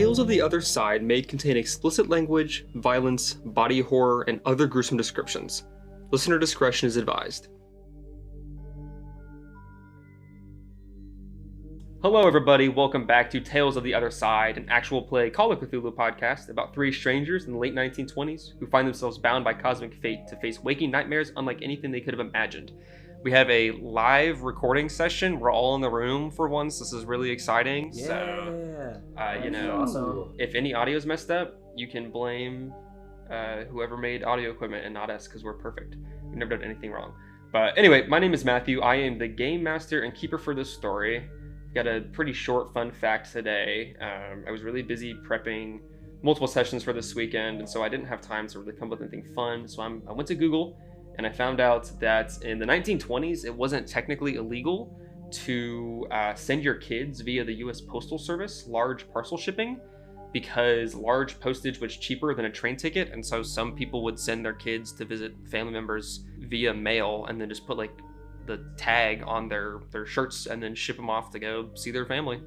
Tales of the Other Side may contain explicit language, violence, body horror, and other gruesome descriptions. Listener discretion is advised. Hello everybody, welcome back to Tales of the Other Side, an actual play Call of Cthulhu podcast about three strangers in the late 1920s who find themselves bound by cosmic fate to face waking nightmares unlike anything they could have imagined. We have a live recording session. We're all in the room for once. This is really exciting. Yeah. So, Awesome. if any audio is messed up, you can blame whoever made audio equipment and not us, because we're perfect. We've never done anything wrong. But anyway, my name is Matthew. I am the game master and keeper for this story. Got a pretty short fun fact today. I was really busy prepping multiple sessions for this weekend, and so I didn't have time to really come up with anything fun. So I went to Google, and I found out that in the 1920s, it wasn't technically illegal to send your kids via the U.S. Postal Service large parcel shipping, because large postage was cheaper than a train ticket, and so some people would send their kids to visit family members via mail and then just put like the tag on their shirts and then ship them off to go see their family.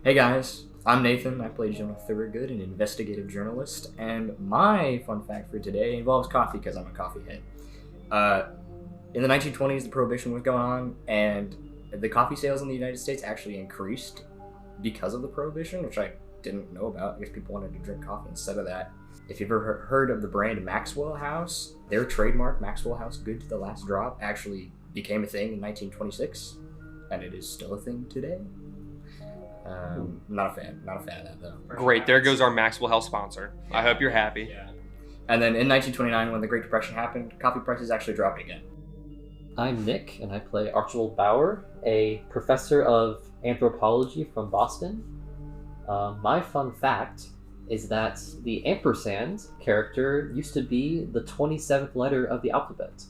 Hey guys, I'm Nathan. I play Jonah, an investigative journalist, and my fun fact for today involves coffee because I'm a coffee head. In the 1920s, the Prohibition was going on, and the coffee sales in the United States actually increased because of the Prohibition, which I didn't know about. I guess people wanted to drink coffee instead of that. If you've ever heard of the brand Maxwell House, their trademark, Maxwell House Good to the Last Drop, actually became a thing in 1926, and it is still a thing today. Not a fan of that though. Great, there goes our Maxwell House sponsor. Yeah. I hope you're happy. Yeah. And then in 1929, when the Great Depression happened, coffee prices actually dropped again. I'm Nick, and I play Archibald, a professor of anthropology from Boston. My fun fact is that the ampersand character used to be the 27th letter of the alphabet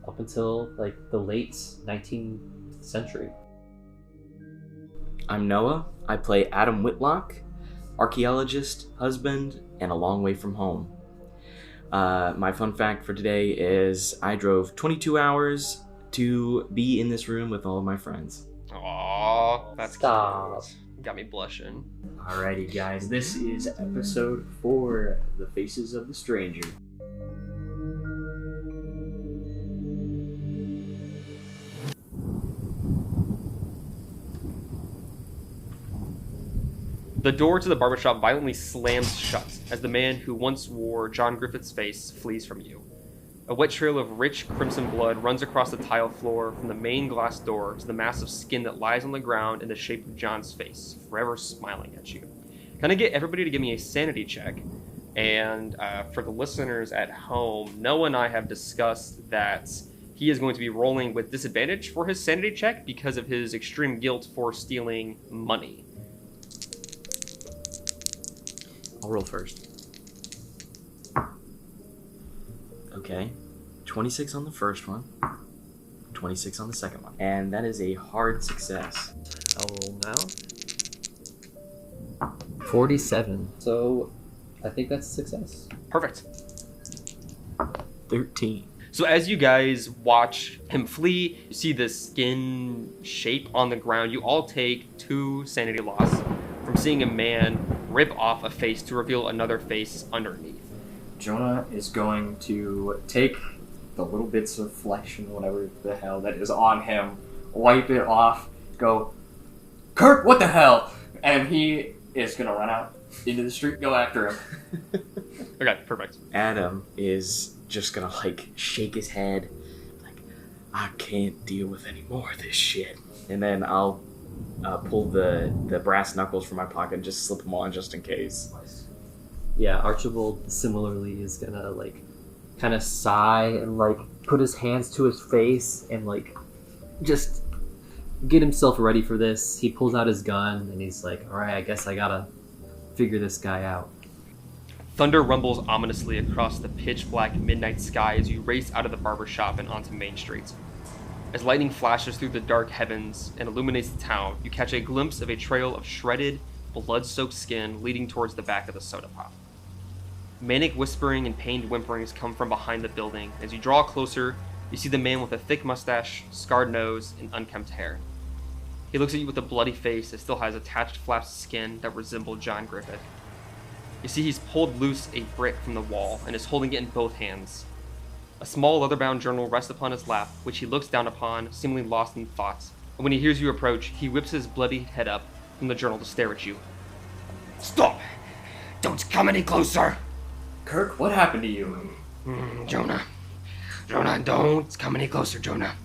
up until like the late 19th century. I'm Noah. I play Adam Whitlock, archaeologist, husband, and a long way from home. My fun fact for today is I drove 22 hours to be in this room with all of my friends. Aww, that's Stop. cute. Got me blushing. Alrighty guys, this is episode 4, The Faces of the Stranger. The door to the barbershop violently slams shut as the man who once wore John Griffith's face flees from you. A wet trail of rich crimson blood runs across the tile floor from the main glass door to the mass of skin that lies on the ground in the shape of John's face, forever smiling at you. Can I get everybody to give me a sanity check? And for the listeners at home, Noah and I have discussed that he is going to be rolling with disadvantage for his sanity check because of his extreme guilt for stealing money. I'll roll first. Okay, 26 on the first one, 26 on the second one, and that is a hard success. I'll roll now. 47. So I think that's a success. Perfect. 13. So as you guys watch him flee, you see the skin shape on the ground. You all take 2 sanity loss from seeing a man rip off a face to reveal another face underneath. Jonah is going to take the little bits of flesh and whatever the hell that is on him, wipe it off, go, Kirk, what the hell? And he is going to run out into the street, go after him. Okay, perfect. Adam is just gonna shake his head, like, I can't deal with any more of this shit. And then I'll pull the brass knuckles from my pocket and just slip them on just in case. Yeah, Archibald similarly is gonna kind of sigh and put his hands to his face and just get himself ready for this. He pulls out his gun and he's like, all right, I guess I gotta figure this guy out. Thunder rumbles ominously across the pitch black midnight sky as you race out of the barber shop and onto Main Street. As lightning flashes through the dark heavens and illuminates the town, you catch a glimpse of a trail of shredded, blood-soaked skin leading towards the back of the soda pop. Manic whispering and pained whimperings come from behind the building. As you draw closer, you see the man with a thick mustache, scarred nose, and unkempt hair. He looks at you with a bloody face that still has attached flaps of skin that resemble John Griffith. You see he's pulled loose a brick from the wall and is holding it in both hands. A small leather-bound journal rests upon his lap, which he looks down upon, seemingly lost in thoughts. And when he hears you approach, he whips his bloody head up from the journal to stare at you. Stop! Don't come any closer! Kirk, what happened to you? Jonah. Jonah, don't come any closer, Jonah.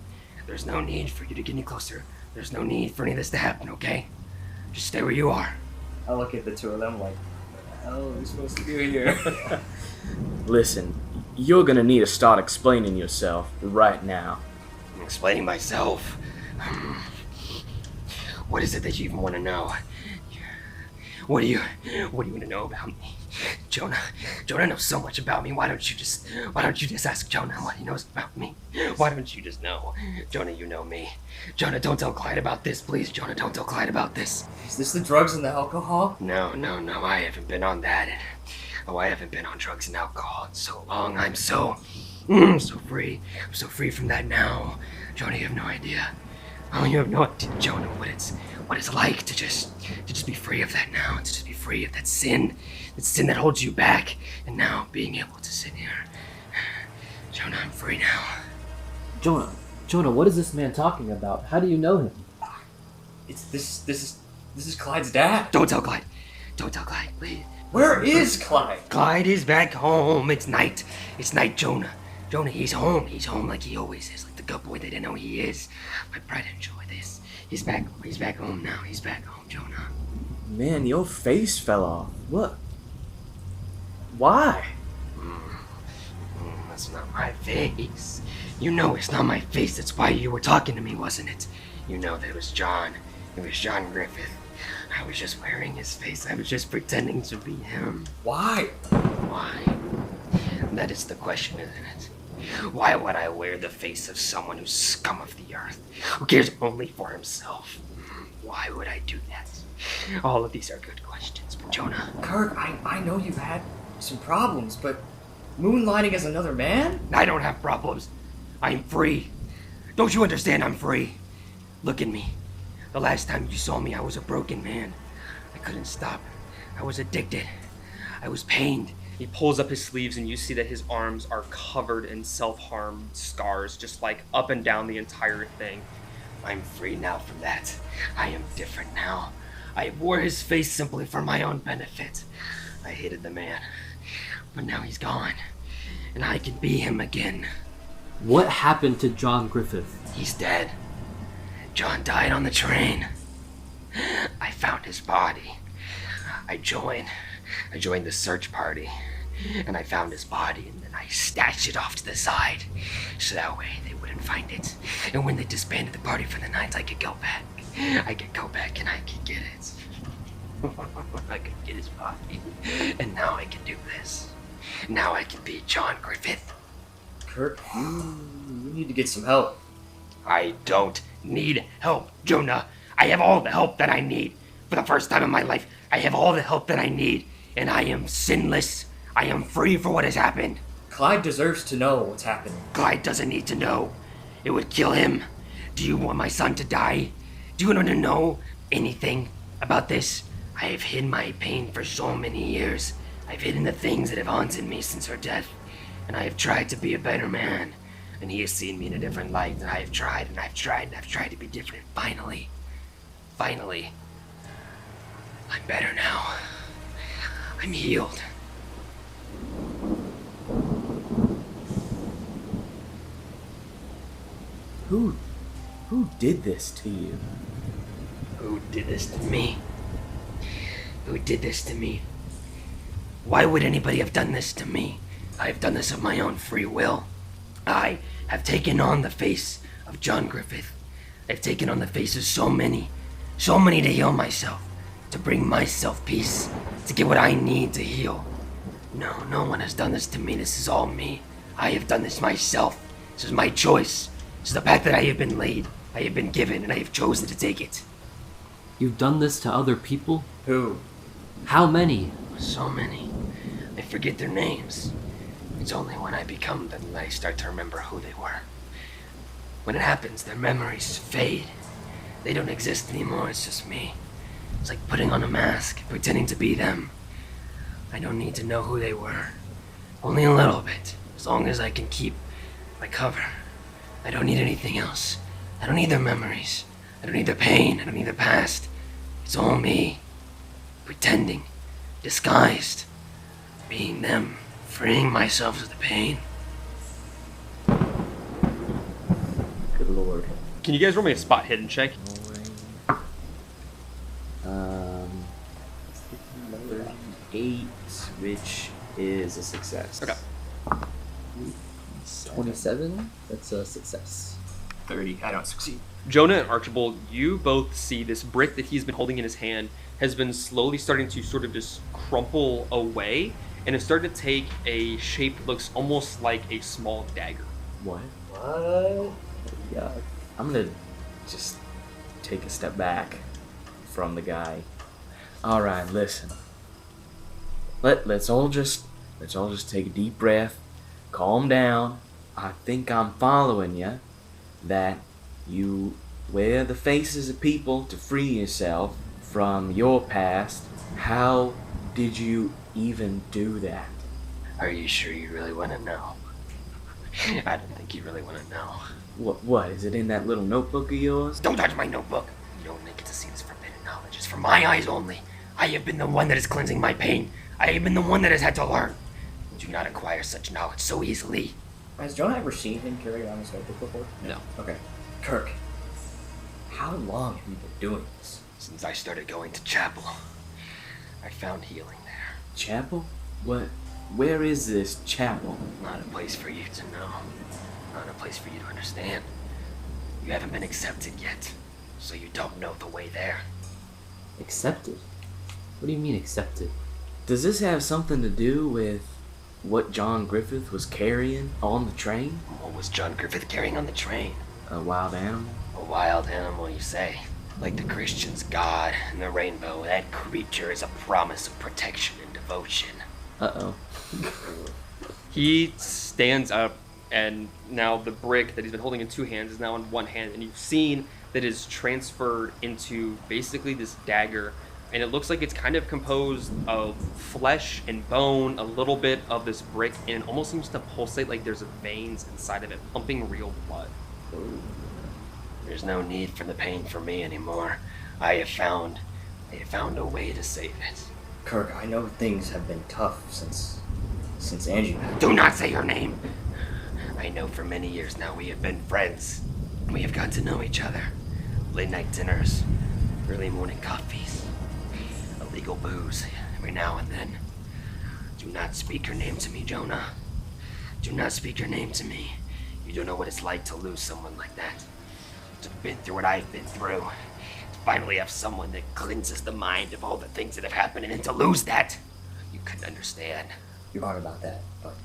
There's no need for you to get any closer. There's no need for any of this to happen, okay? Just stay where you are. I look at the two of them like, what the hell are we supposed to do here? Listen, you're gonna need to start explaining yourself right now. I'm explaining myself. What is it that you even want to know? What do you want to know about me? Jonah knows so much about me. Why don't you just ask Jonah what he knows about me? Why don't you just know? Jonah, you know me. Jonah, don't tell Clyde about this, please. Jonah, don't tell Clyde about this. Is this the drugs and the alcohol? No, I haven't been on that. I haven't been on drugs and alcohol in so long. I'm so free. I'm so free from that now. Jonah, you have no idea. Oh, you have no idea, Jonah, what it's like to just be free of that now, to just be free of that sin that holds you back, and now being able to sit here. Jonah, I'm free now. Jonah, what is this man talking about? How do you know him? This is Clyde's dad. Don't tell Clyde, please. Where is Clyde? Clyde is back home. It's night, Jonah. Jonah, he's home like he always is, like the good boy that I know he is. My pride, enjoy this. He's back home now. He's back home, Jonah. Man, your face fell off. What? Why? That's not my face. You know it's not my face. That's why you were talking to me, wasn't it? You know that it was John. It was John Griffith. I was just wearing his face. I was just pretending to be him. Why? Why? That is the question, isn't it? Why would I wear the face of someone who's scum of the earth, who cares only for himself? Why would I do that? All of these are good questions, but Jonah. Kirk, I know you've had some problems, but moonlighting as another man? I don't have problems. I'm free. Don't you understand I'm free? Look at me. The last time you saw me, I was a broken man. I couldn't stop. I was addicted. I was pained. He pulls up his sleeves and you see that his arms are covered in self-harm scars, just like up and down the entire thing. I'm free now from that. I am different now. I wore his face simply for my own benefit. I hated the man, but now he's gone, and I can be him again. What happened to John Griffith? He's dead. John died on the train. I found his body. I joined the search party, and I found his body, and then I stashed it off to the side, so that way they wouldn't find it. And when they disbanded the party for the night, I could go back. I could go back and I could get it. I could get his body, and now I can do this. Now I can be John Griffith. Kirk, you need to get some help. I don't need help, Jonah. I have all the help that I need. For the first time in my life, I have all the help that I need, and I am sinless. I am free for what has happened. Clyde deserves to know what's happening. Clyde doesn't need to know. It would kill him. Do you want my son to die? Do you want to know anything about this? I have hidden my pain for so many years. I've hidden the things that have haunted me since her death, and I have tried to be a better man. And he has seen me in a different light, and I have tried, and I've tried, and I've tried to be different. Finally, I'm better now. I'm healed. Who did this to you? Who did this to me? Who did this to me? Why would anybody have done this to me? I have done this of my own free will. I have taken on the face of John Griffith. I've taken on the face of so many to heal myself, to bring myself peace, to get what I need to heal. No one has done this to me. This is all me. I have done this myself. This is my choice. This is the path that I have been laid. I have been given, and I have chosen to take it. You've done this to other people? Who? How many? So many. I forget their names. It's only when I become them that I start to remember who they were. When it happens, their memories fade. They don't exist anymore, it's just me. It's like putting on a mask, pretending to be them. I don't need to know who they were. Only a little bit, as long as I can keep my cover. I don't need anything else. I don't need their memories. I don't need their pain. I don't need their past. It's all me. Pretending. Disguised. Being them. Freeing myself of the pain. Good lord. Can you guys roll me a spot hidden check? 38, which is a success. Okay. 27. That's a success. 30. I don't succeed. Jonah and Archibald, you both see this brick that he's been holding in his hand has been slowly starting to sort of just crumple away, and it's starting to take a shape that looks almost like a small dagger. What? What? Yeah. I'm gonna just take a step back from the guy. All right, listen. Let's all just take a deep breath, calm down. I think I'm following you. That you wear the faces of people to free yourself from your past. How did you even do that? Are you sure you really want to know? I don't think you really want to know. What is it in that little notebook of yours? Don't touch my notebook. You don't get to see this forbidden knowledge. It's for my eyes only. I have been the one that is cleansing my pain. I have been the one that has had to learn. Do not acquire such knowledge so easily. Has Jonah ever seen him carry around his notebook before? No. Okay. Kirk, how long have you been doing this? Since I started going to chapel, I found healing there. Chapel? What? Where is this chapel? Not a place for you to know. Not a place for you to understand. You haven't been accepted yet, so you don't know the way there. Accepted? What do you mean accepted? Does this have something to do with what John Griffith was carrying on the train? What was John Griffith carrying on the train? A wild animal? A wild animal, you say? Like the Christians' God and the rainbow, that creature is a promise of protection and devotion. Uh-oh. He stands up, and now the brick that he's been holding in two hands is now in one hand, and you've seen that is transferred into basically this dagger, and it looks like it's kind of composed of flesh and bone, a little bit of this brick, and it almost seems to pulsate like there's veins inside of it, pumping real blood. There's no need for the pain for me anymore. I have found a way to save it. Kirk, I know things have been tough since Angie. Do not say her name. I know for many years now we have been friends. We have got to know each other. Late night dinners, early morning coffees, illegal booze every now and then. Do not speak her name to me, Jonah. Do not speak her name to me. You don't know what it's like to lose someone like that. To have been through what I've been through. To finally have someone that cleanses the mind of all the things that have happened, and then to lose that. You couldn't understand. You're wrong about that, but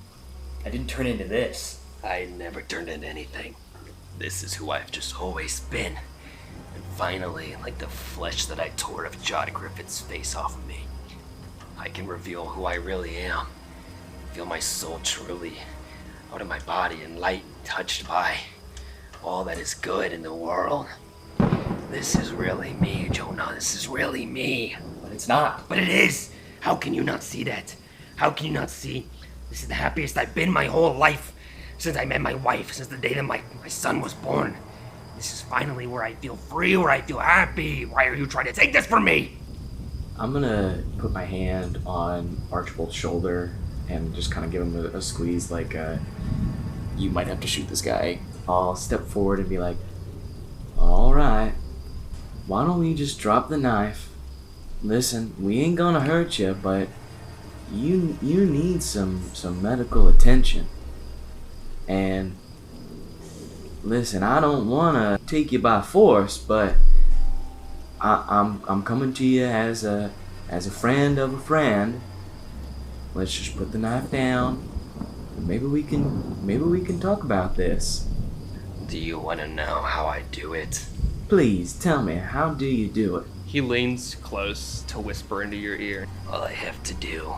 I didn't turn into this. I never turned into anything. This is who I've just always been. And finally, like the flesh that I tore of John Griffith's face off of me, I can reveal who I really am. Feel my soul truly out of my body, enlightened, touched by all that is good in the world. This is really me, Jonah. This is really me. But it's not. But it is. How can you not see that? How can you not see? This is the happiest I've been my whole life. Since I met my wife, since the day that my son was born. This is finally where I feel free, where I feel happy. Why are you trying to take this from me? I'm gonna put my hand on Archibald's shoulder and just kind of give him a squeeze, like, you might have to shoot this guy. I'll step forward and be like, all right, why don't we just drop the knife? Listen, we ain't gonna hurt you, but you need some medical attention. And listen, I don't wanna take you by force, but I'm coming to you as a friend of a friend. Let's just put the knife down. And maybe we can talk about this. Do you want to know how I do it? Please tell me, how do you do it? He leans close to whisper into your ear. All I have to do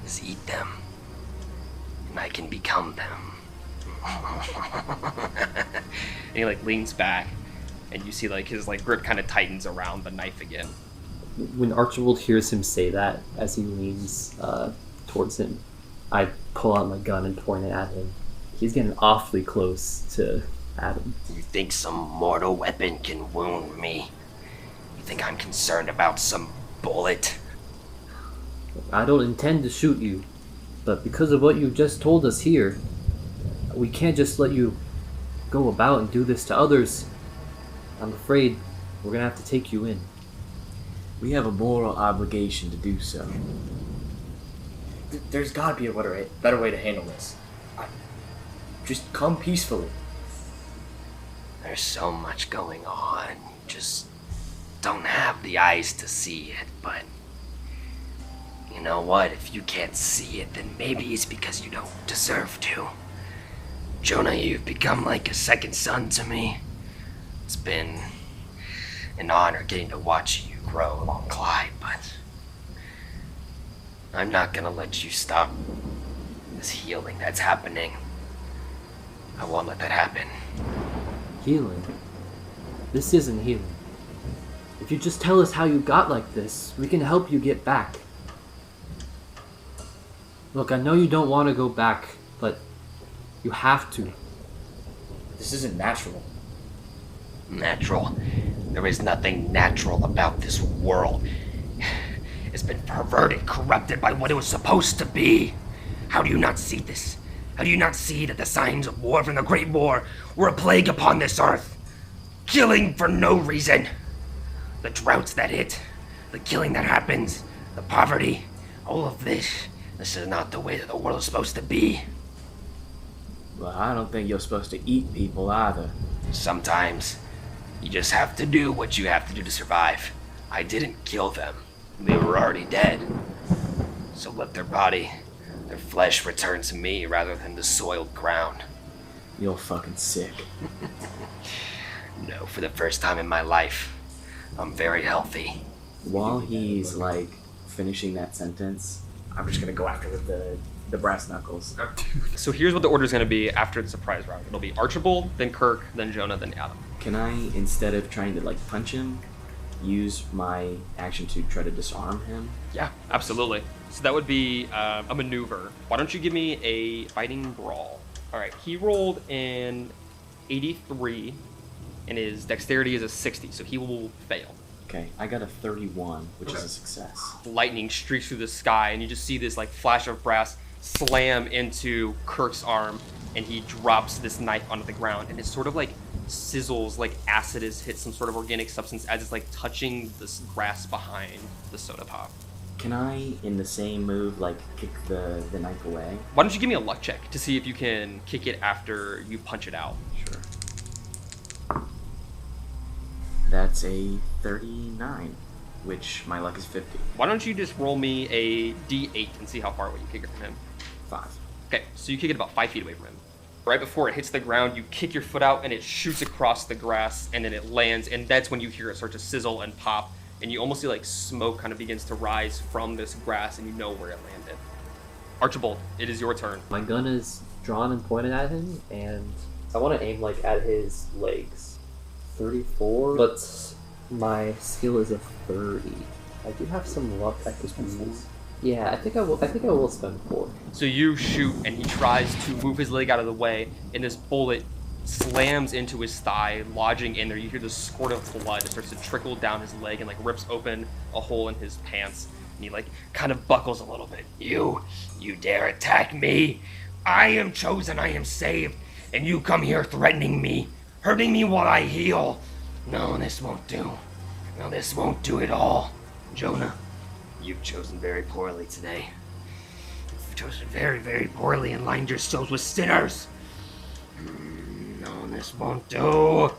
is eat them, and I can become them. And he like leans back, and you see like his like grip kind of tightens around the knife again. When Archibald hears him say that, as he leans towards him, I pull out my gun and point it at him. He's getting awfully close to Adam. You think some mortal weapon can wound me? You think I'm concerned about some bullet? I don't intend to shoot you, but because of what you just told us here, we can't just let you go about and do this to others. I'm afraid we're gonna have to take you in. We have a moral obligation to do so. There's gotta be a better way to handle this. Just come peacefully. There's so much going on. You just don't have the eyes to see it, but you know what? If you can't see it, then maybe it's because you don't deserve to. Jonah, you've become like a second son to me. It's been an honor getting to watch you grow along Clyde, but I'm not gonna let you stop this healing that's happening. I won't let that happen. Healing? This isn't healing. If you just tell us how you got like this, we can help you get back. Look, I know you don't want to go back, but you have to. This isn't natural. Natural? There is nothing natural about this world. It's been perverted, corrupted by what it was supposed to be. How do you not see this? How do you not see that the signs of war from the Great War were a plague upon this earth? Killing for no reason. The droughts that hit, the killing that happens, the poverty, all of this. This is not the way that the world is supposed to be. Well, I don't think you're supposed to eat people either. Sometimes, you just have to do what you have to do to survive. I didn't kill them. They were already dead. So let their body, their flesh return to me rather than the soiled ground. You're fucking sick. No, for the first time in my life, I'm very healthy. While he's like finishing that sentence, I'm just gonna go after the brass knuckles. So here's what the order is going to be after the surprise round. It'll be Archibald, then Kirk, then Jonah, then Adam. can I, instead of trying to like punch him, use my action to try to disarm him? Yeah, absolutely. So that would be a maneuver. Why don't you give me a fighting brawl? All right, he rolled an 83, and his dexterity is a 60, so he will fail. Okay, I got a 31, which is a success. Lightning streaks through the sky, and you just see this like flash of brass slam into Kirk's arm, and he drops this knife onto the ground, and it sort of like sizzles like acid has hit some sort of organic substance as it's like touching this grass behind the soda pop. Can I, in the same move, like kick the knife away? Why don't you give me a luck check to see if you can kick it after you punch it out? Sure. That's a 39, which my luck is 50. Why don't you just roll me a d8 and see how far away you kick it from him? 5. Okay, so you kick it about 5 feet away from him. Right before it hits the ground, you kick your foot out and it shoots across the grass, and then it lands, and that's when you hear it start to sizzle and pop, and you almost see like smoke kind of begins to rise from this grass, and you know where it landed. Archibald, it is your turn. My gun is drawn and pointed at him, and I want to aim like at his legs. 34, but my skill is a 30. I do have some luck I could use. Yeah, I think I will spend 4. So you shoot, and he tries to move his leg out of the way, and this bullet slams into his thigh, lodging in there. You hear the squirt of blood. It starts to trickle down his leg and like rips open a hole in his pants, and he like kind of buckles a little bit. You dare attack me? I am chosen, I am saved, and you come here threatening me, hurting me while I heal. No, this won't do. No, this won't do at all. Jonah, you've chosen very poorly today. You've chosen very, very poorly and lined yourselves with sinners. No, this won't do.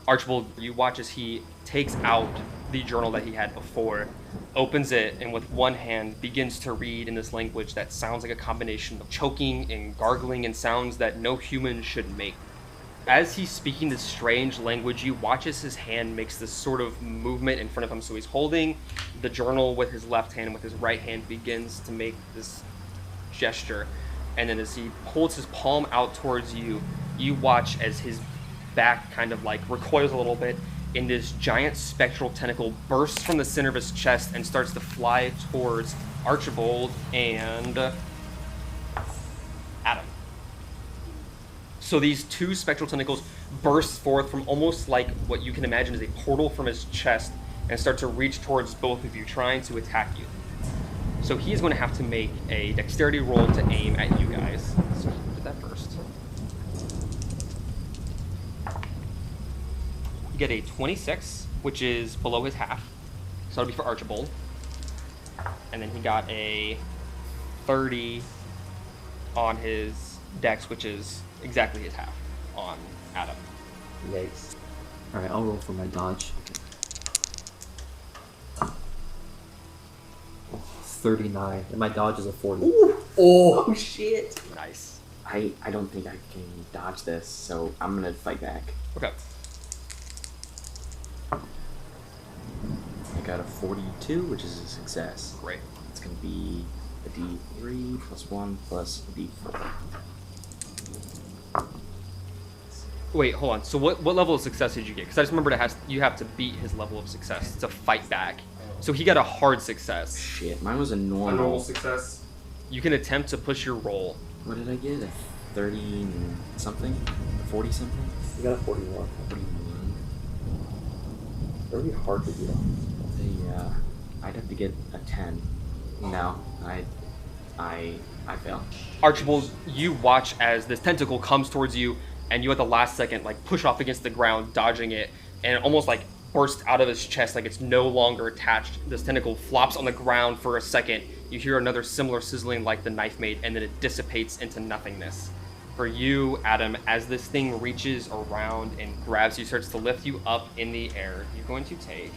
Archibald, you watch as he takes out the journal that he had before, opens it, and with one hand begins to read in this language that sounds like a combination of choking and gargling and sounds that no human should make. As he's speaking this strange language, you watch as his hand makes this sort of movement in front of him. So he's holding the journal with his left hand, and with his right hand begins to make this gesture. And then as he holds his palm out towards you, you watch as his back kind of like recoils a little bit, and this giant spectral tentacle bursts from the center of his chest and starts to fly towards Archibald and Adam. So these two spectral tentacles burst forth from almost like what you can imagine is a portal from his chest and start to reach towards both of you, trying to attack you. So he is going to have to make a dexterity roll to aim at you guys. So we'll do that first. You get a 26, which is below his half. So that'll be for Archibald. And then he got a 30 on his dex, which is exactly his half on Adam. Yikes. Alright, I'll roll for my dodge. 39, and my dodge is a 40. Ooh. Oh shit! Nice. I don't think I can dodge this, so I'm gonna fight back. Okay. I got a 42, which is a success. Great. It's gonna be a D3 plus 1 plus a D4. Wait, hold on. So what level of success did you get? Because I just remembered you have to beat his level of success to fight back. So he got a hard success. Shit, mine was a normal. A normal success. You can attempt to push your roll. What did I get? A 30 and something? A 40 something? You got a 41. 41. That'd be hard to do. I'd have to get a 10. No, I fail. Archibald, you watch as this tentacle comes towards you, and you at the last second like push off against the ground, dodging it, and it almost like bursts out of his chest like it's no longer attached. This tentacle flops on the ground for a second. You hear another similar sizzling like the knife made, and then it dissipates into nothingness. For you, Adam, as this thing reaches around and grabs you, starts to lift you up in the air, you're going to take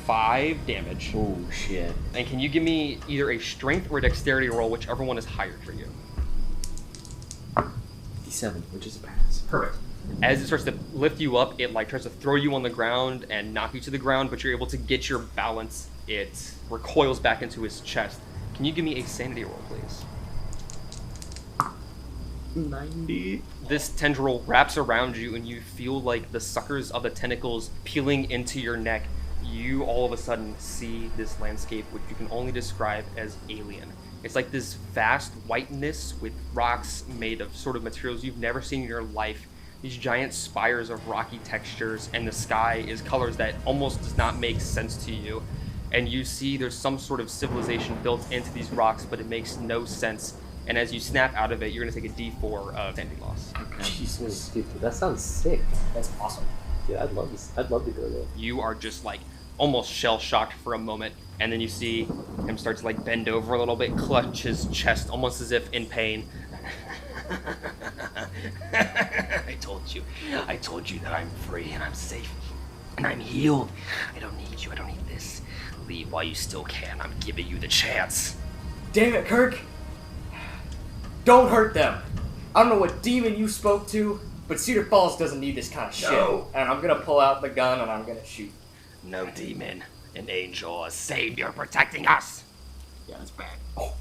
5 damage. Oh shit. And can you give me either a strength or a dexterity roll, whichever one is higher for you? D7, which is a pass. Perfect. As it starts to lift you up, it like tries to throw you on the ground and knock you to the ground, but you're able to get your balance. It recoils back into his chest. Can you give me a sanity roll, please? 90. This tendril wraps around you, and you feel like the suckers of the tentacles peeling into your neck. You all of a sudden see this landscape, which you can only describe as alien. It's like this vast whiteness with rocks made of sort of materials you've never seen in your life. These giant spires of rocky textures, and the sky is colors that almost does not make sense to you. And you see there's some sort of civilization built into these rocks, but it makes no sense. And as you snap out of it, you're going to take a D4 of sanity loss. Jesus, dude, that sounds sick. That's awesome. Dude, I'd love to go there. You are just like almost shell-shocked for a moment, and then you see him start to like bend over a little bit, clutch his chest almost as if in pain. I told you that I'm free and I'm safe and I'm healed. I don't need you. I don't need this. Leave while you still can. I'm giving you the chance. Damn it, Kirk! Don't hurt them! I don't know what demon you spoke to, but Cedar Falls doesn't need this kind of shit. No. And I'm gonna pull out the gun and I'm gonna shoot. No demon, an angel, a savior protecting us. Yeah, that's bad. Oh.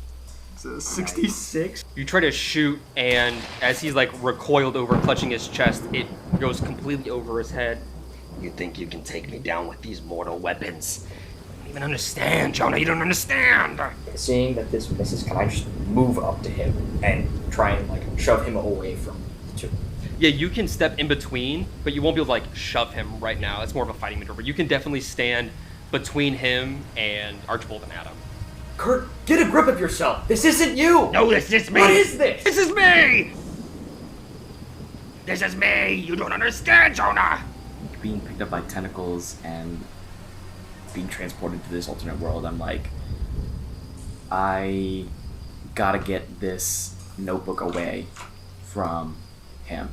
It's a 66. You try to shoot, and as he's like recoiled over, clutching his chest, it goes completely over his head. You think you can take me down with these mortal weapons? You don't even understand, Jonah. You don't understand. Seeing that this misses, can I just move up to him and try and like shove him away from the two? Yeah, you can step in between, but you won't be able to like shove him right now. It's more of a fighting maneuver. You can definitely stand between him and Archibald and Adam. Kirk, get a grip of yourself. This isn't you. No, this is me. What is this? This is me. This is me. You don't understand, Jonah. Being picked up by tentacles and being transported to this alternate world, I'm like, I gotta get this notebook away from him.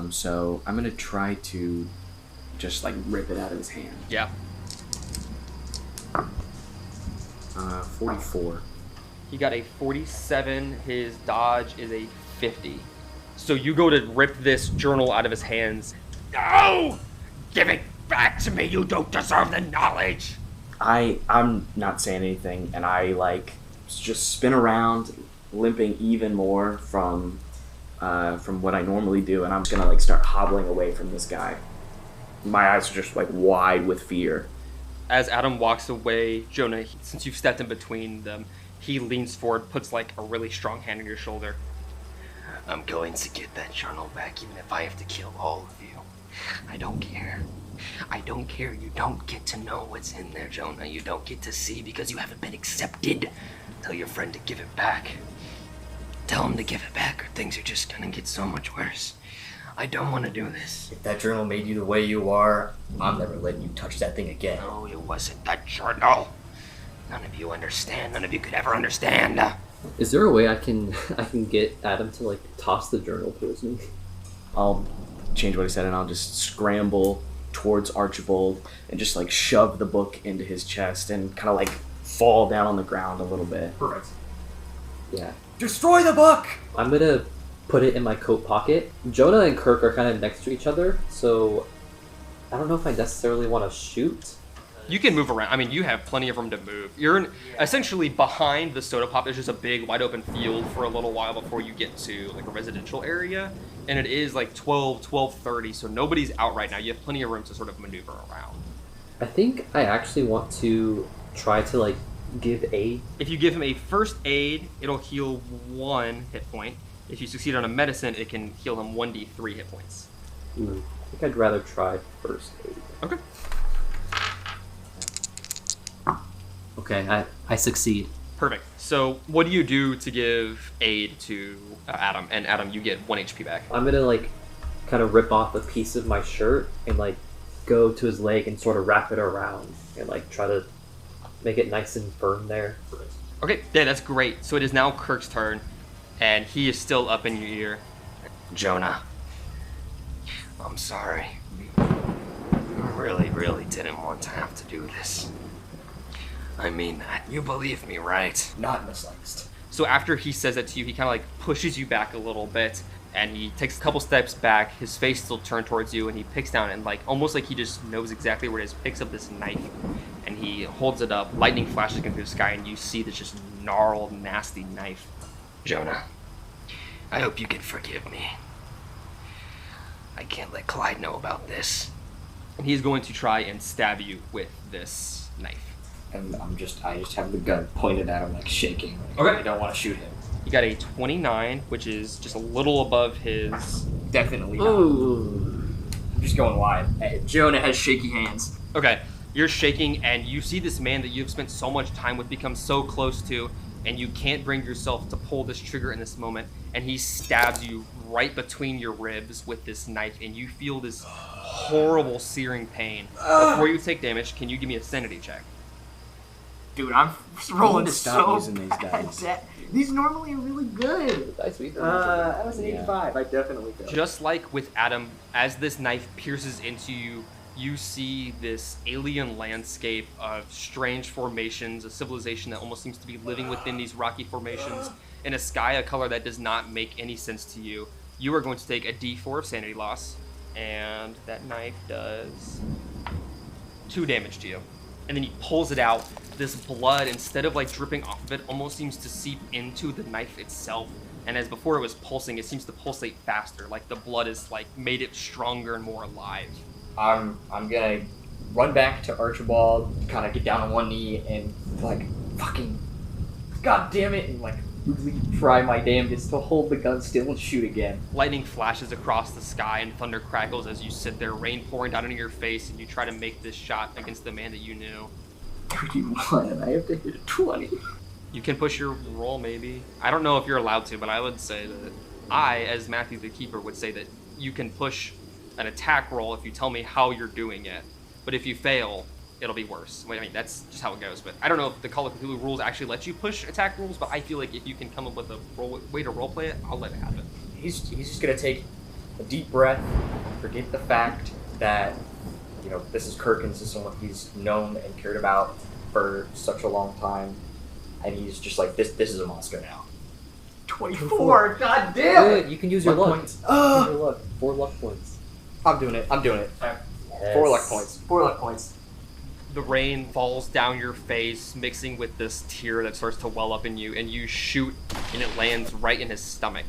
So I'm gonna try to just like rip it out of his hand. Yeah. 44. He got a 47. His dodge is a 50. So you go to rip this journal out of his hands. No! Give it back to me. You don't deserve the knowledge. I'm not saying anything, and I like just spin around, limping even more from from what I normally do, and I'm just gonna like start hobbling away from this guy. My eyes are just like wide with fear. As Adam walks away, Jonah, since you've stepped in between them, he leans forward, puts like a really strong hand on your shoulder. I'm going to get that journal back, even if I have to kill all of you. I don't care. I don't care. You don't get to know what's in there, Jonah. You don't get to see because you haven't been accepted. Tell your friend to give it back. Tell him to give it back or things are just gonna get so much worse. I don't want to do this. If that journal made you the way you are, I'm never letting you touch that thing again. No, it wasn't that journal. None of you understand. None of you could ever understand. Is there a way I can get Adam to like toss the journal towards me? I'll change what I said and I'll just scramble towards Archibald and just like shove the book into his chest and kind of like fall down on the ground a little bit. Perfect. Yeah. Destroy the book! I'm gonna put it in my coat pocket. Jonah and Kirk are kind of next to each other, so I don't know if I necessarily want to shoot. You can move around. I mean, you have plenty of room to move. You're essentially behind the soda pop. There's just a big, wide open field for a little while before you get to like a residential area. And it is like 12:30, so nobody's out right now. You have plenty of room to sort of maneuver around. I think I actually want to try to like give aid. If you give him a first aid, it'll heal 1 hit point. If you succeed on a medicine, it can heal him 1d3 hit points. I think I'd rather try first aid. Okay. Okay, I succeed. Perfect. So what do you do to give aid to Adam? And Adam, you get 1 HP back. I'm gonna like kind of rip off a piece of my shirt and like go to his leg and sort of wrap it around and like try to make it nice and firm there. Okay, yeah, that's great. So it is now Kirk's turn, and he is still up in your ear. Jonah, I'm sorry. I really, really didn't want to have to do this. I mean that. You believe me, right? Not in the slightest. So after he says that to you, he kind of like pushes you back a little bit, and he takes a couple steps back, his face still turned towards you, and he picks down and like almost like he just knows exactly where it is, picks up this knife, and he holds it up. Lightning flashes into the sky, and you see this just gnarled, nasty knife. Jonah, I hope you can forgive me. I can't let Clyde know about this. And he's going to try and stab you with this knife. And I just have the gun pointed at him, like shaking. Okay. I don't want to shoot him. You got a 29, which is just a little above his. Definitely not. Ooh. I'm just going wide. Hey, Jonah has shaky hands. Okay, you're shaking, and you see this man that you've spent so much time with become so close to, and you can't bring yourself to pull this trigger in this moment, and he stabs you right between your ribs with this knife, and you feel this horrible searing pain. Before you take damage, can you give me a sanity check? Dude, I'm rolling to stop so using these bad. dice. These normally are really good. Dice we That was an 85. I definitely failed. Just like with Adam, as this knife pierces into you, you see this alien landscape of strange formations, a civilization that almost seems to be living within these rocky formations, in a sky a color that does not make any sense to you. You are going to take a d4 of sanity loss, and that knife does 2 damage to you. And then he pulls it out. This blood, instead of like dripping off of it, almost seems to seep into the knife itself. And as before it was pulsing, it seems to pulsate faster, like the blood is like made it stronger and more alive. I'm gonna run back to Archibald, kind of get down on one knee and like fucking, god damn it, and like really try my damnedest to hold the gun still and shoot again. Lightning flashes across the sky and thunder crackles as you sit there, rain pouring down into your face, and you try to make this shot against the man that you knew. 31, and I have to hit a 20. You can push your roll, maybe. I don't know if you're allowed to, but I would say that I, as Matthew the Keeper, would say that you can push an attack roll if you tell me how you're doing it. But if you fail, it'll be worse. I mean, that's just how it goes. But I don't know if the Call of Cthulhu rules actually let you push attack rolls, but I feel like if you can come up with a way to roleplay it, I'll let it happen. He's just gonna take a deep breath, forget the fact that, you know, this is Kirk and this is someone he's known and cared about for such a long time, and he's just like, this is a monster now. 24. God damn it. Good, you can use your Luck luck. points. Use your luck. 4 luck points. I'm doing it. Yes. 4 luck points. 4 luck points. The rain falls down your face, mixing with this tear that starts to well up in you, and you shoot, and it lands right in his stomach.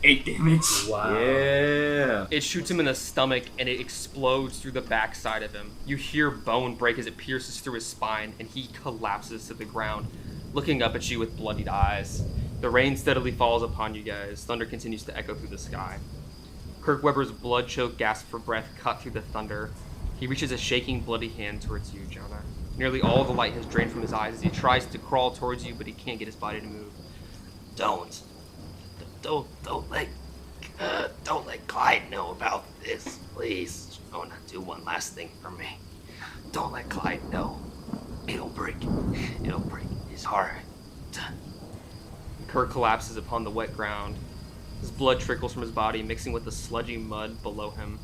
8 damage. Wow. Yeah. It shoots him in the stomach and it explodes through the backside of him. You hear bone break as it pierces through his spine and he collapses to the ground, looking up at you with bloodied eyes. The rain steadily falls upon you guys. Thunder continues to echo through the sky. Kirk Webber's blood-choked gasp for breath cut through the thunder. He reaches a shaking, bloody hand towards you, Jonah. Nearly all the light has drained from his eyes as he tries to crawl towards you, but he can't get his body to move. Don't let Clyde know about this, please. Jonah, do one last thing for me. Don't let Clyde know. It'll break his heart. Kirk collapses upon the wet ground. His blood trickles from his body, mixing with the sludgy mud below him,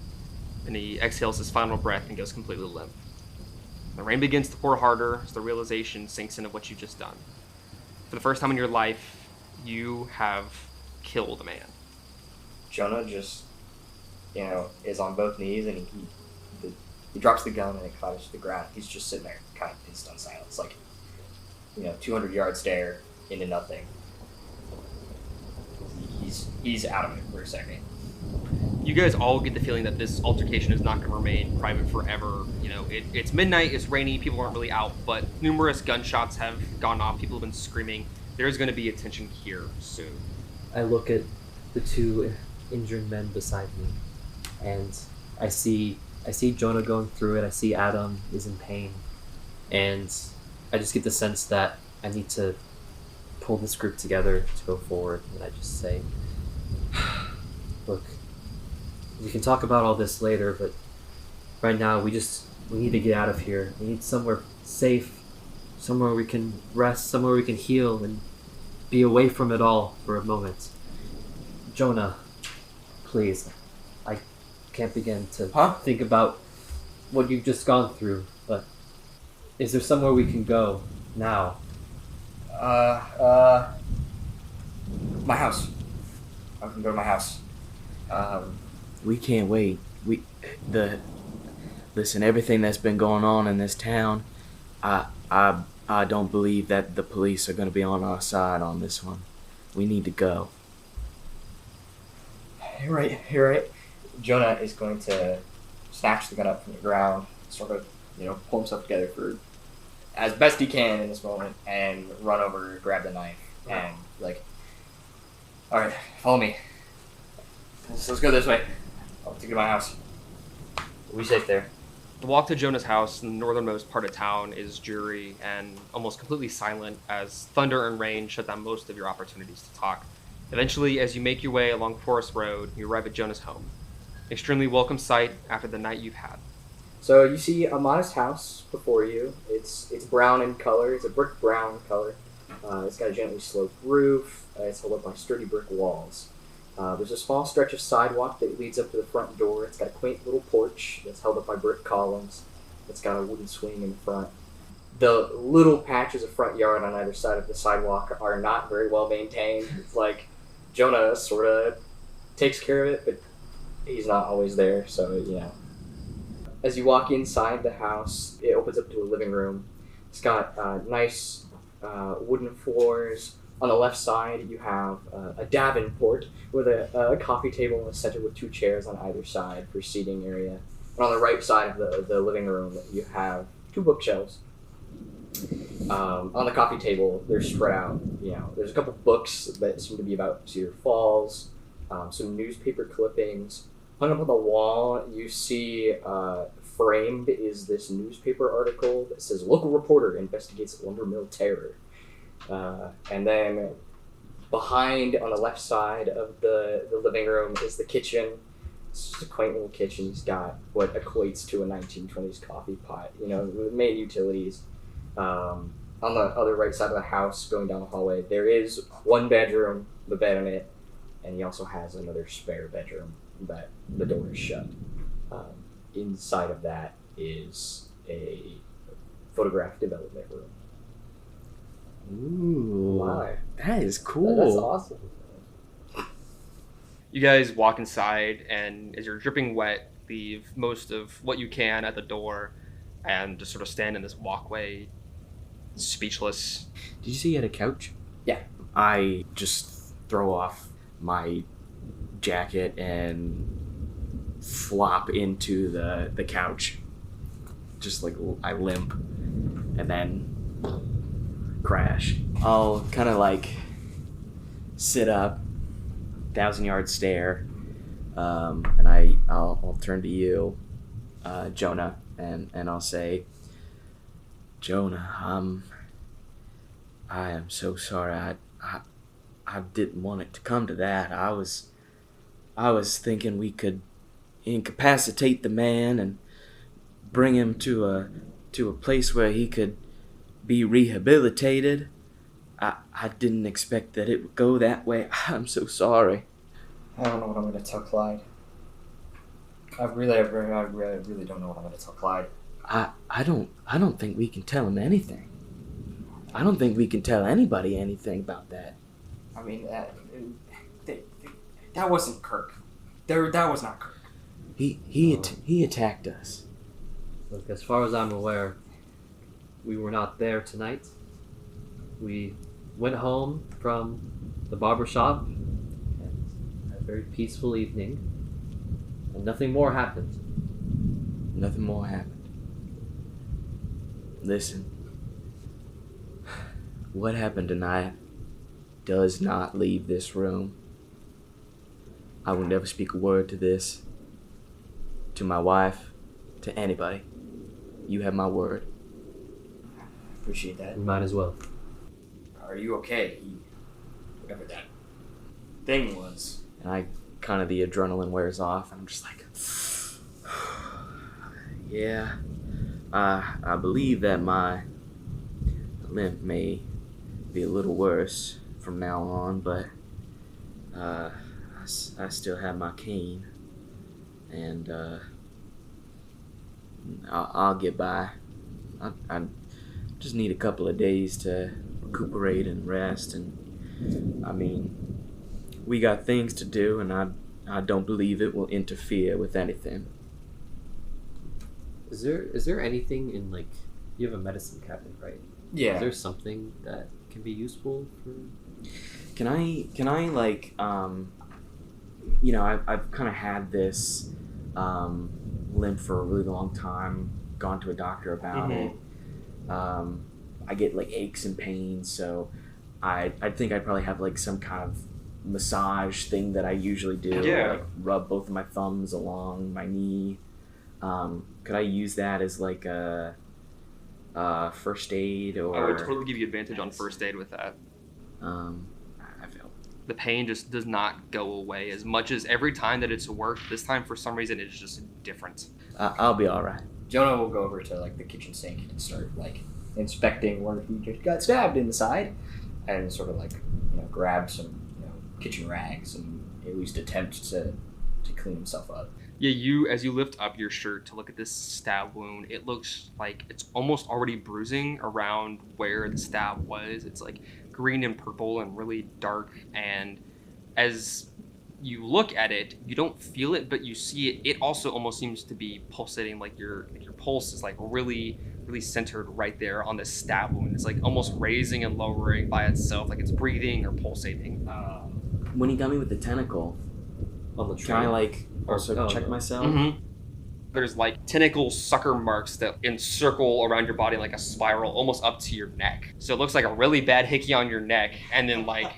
and he exhales his final breath and goes completely limp. The rain begins to pour harder as the realization sinks in of what you've just done. For the first time in your life, you have killed a man. Jonah just, is on both knees and he drops the gun and it clatters to the ground. He's just sitting there, kind of in stunned silence, like, 200-yard stare into nothing. He's out of it for a second. You guys all get the feeling that this altercation is not going to remain private forever. It's midnight, it's rainy, people aren't really out, but numerous gunshots have gone off, people have been screaming. There's going to be attention here soon. I look at the two injured men beside me, and I see Jonah going through it. I see Adam is in pain, and I just get the sense that I need to pull this group together to go forward. And I just say, look, we can talk about all this later, but right now we need to get out of here. We need somewhere safe, somewhere we can rest, somewhere we can heal and be away from it all for a moment. Jonah, please, I can't begin to think about what you've just gone through, but is there somewhere we can go now? My house. I can go to my house. We can't wait. Listen, everything that's been going on in this town, I don't believe that the police are going to be on our side on this one. We need to go. You're right. Jonah is going to snatch the gun up from the ground, sort of, pull himself together for as best he can in this moment, and run over, grab the knife, and all right, follow me. Let's go this way. I'll take you to my house. We'll be safe there. The walk to Jonah's house in the northernmost part of town is dreary and almost completely silent as thunder and rain shut down most of your opportunities to talk. Eventually, as you make your way along Forest Road, you arrive at Jonah's home. Extremely welcome sight after the night you've had. So you see a modest house before you. It's brown in color. It's a brick brown color. It's got a gently sloped roof. It's held up by sturdy brick walls. There's a small stretch of sidewalk that leads up to the front door. It's got a quaint little porch that's held up by brick columns. It's got a wooden swing in front. The little patches of front yard on either side of the sidewalk are not very well maintained. It's like Jonah sort of takes care of it, but he's not always there, so, As you walk inside the house, it opens up to a living room. It's got nice wooden floors. On the left side, you have a Davenport with a coffee table in the center with two chairs on either side for seating area. And on the right side of the living room, you have two bookshelves. On the coffee table, they're spread out. There's a couple books that seem to be about Cedar Falls, some newspaper clippings. Hung up on the wall, you see framed is this newspaper article that says, "Local reporter investigates lumber mill terror." And then behind, on the left side of the living room, is the kitchen. It's just a quaint little kitchen. He's got what equates to a 1920s coffee pot, the main utilities. On the other right side of the house, going down the hallway, there is one bedroom, the bed in it, and he also has another spare bedroom that the door is shut. Inside of that is a photograph development room. Ooh, Wow. that is cool. That's awesome. You guys walk inside, and as you're dripping wet, leave most of what you can at the door and just sort of stand in this walkway, speechless. Did you say you had a couch? Yeah. I just throw off my jacket and flop into the couch. Just like I limp and then crash. I'll kind of like sit up, 1,000-yard stare, and I'll turn to you, Jonah, and I'll say, Jonah, I am so sorry. I didn't want it to come to that. I was thinking we could incapacitate the man and bring him to a place where he could be rehabilitated. I didn't expect that it would go that way. I'm so sorry. I don't know what I'm going to tell Clyde. I really don't know what I'm going to tell Clyde. I don't think we can tell him anything. I don't think we can tell anybody anything about that. I mean, that wasn't Kirk. That was not Kirk. He attacked us. Look, as far as I'm aware, we were not there tonight. We went home from the barber shop and had a very peaceful evening, and nothing more happened. Nothing more happened. Listen, what happened tonight does not leave this room. I will never speak a word to this, to my wife, to anybody. You have my word. Appreciate that. We might as well. Are you okay? Whatever that thing was. And I kind of, the adrenaline wears off, and I'm just like, yeah, I believe that my limp may be a little worse from now on, but I still have my cane, and I'll get by. I just need a couple of days to recuperate and rest, and I mean, we got things to do, and I don't believe it will interfere with anything. Is there anything in, like, you have a medicine cabinet, right? Yeah. Is there something that can be useful for? Can I like I've kind of had this limp for a really long time, gone to a doctor about it. I get like aches and pains, so I think I'd probably have like some kind of massage thing that I usually do. Yeah. Like rub both of my thumbs along my knee. Could I use that as like a first aid, or? I would totally give you advantage on first aid with that. I feel The pain just does not go away as much as every time that it's worked. This time, for some reason, it's just different. I'll be all right. Jonah will go over to like the kitchen sink and start like inspecting where he just got stabbed in the side, and sort of like grab some kitchen rags and at least attempt to clean himself up. Yeah, as you lift up your shirt to look at this stab wound, it looks like it's almost already bruising around where the stab was. It's like green and purple and really dark, and as you look at it, you don't feel it, but you see it. It also almost seems to be pulsating, like your pulse is like really, really centered right there on this stab wound. It's like almost raising and lowering by itself, like it's breathing or pulsating. When he got me with the tentacle, On the can I like also check no. myself? Mm-hmm. There's like tentacle sucker marks that encircle around your body like a spiral, almost up to your neck. So it looks like a really bad hickey on your neck, and then like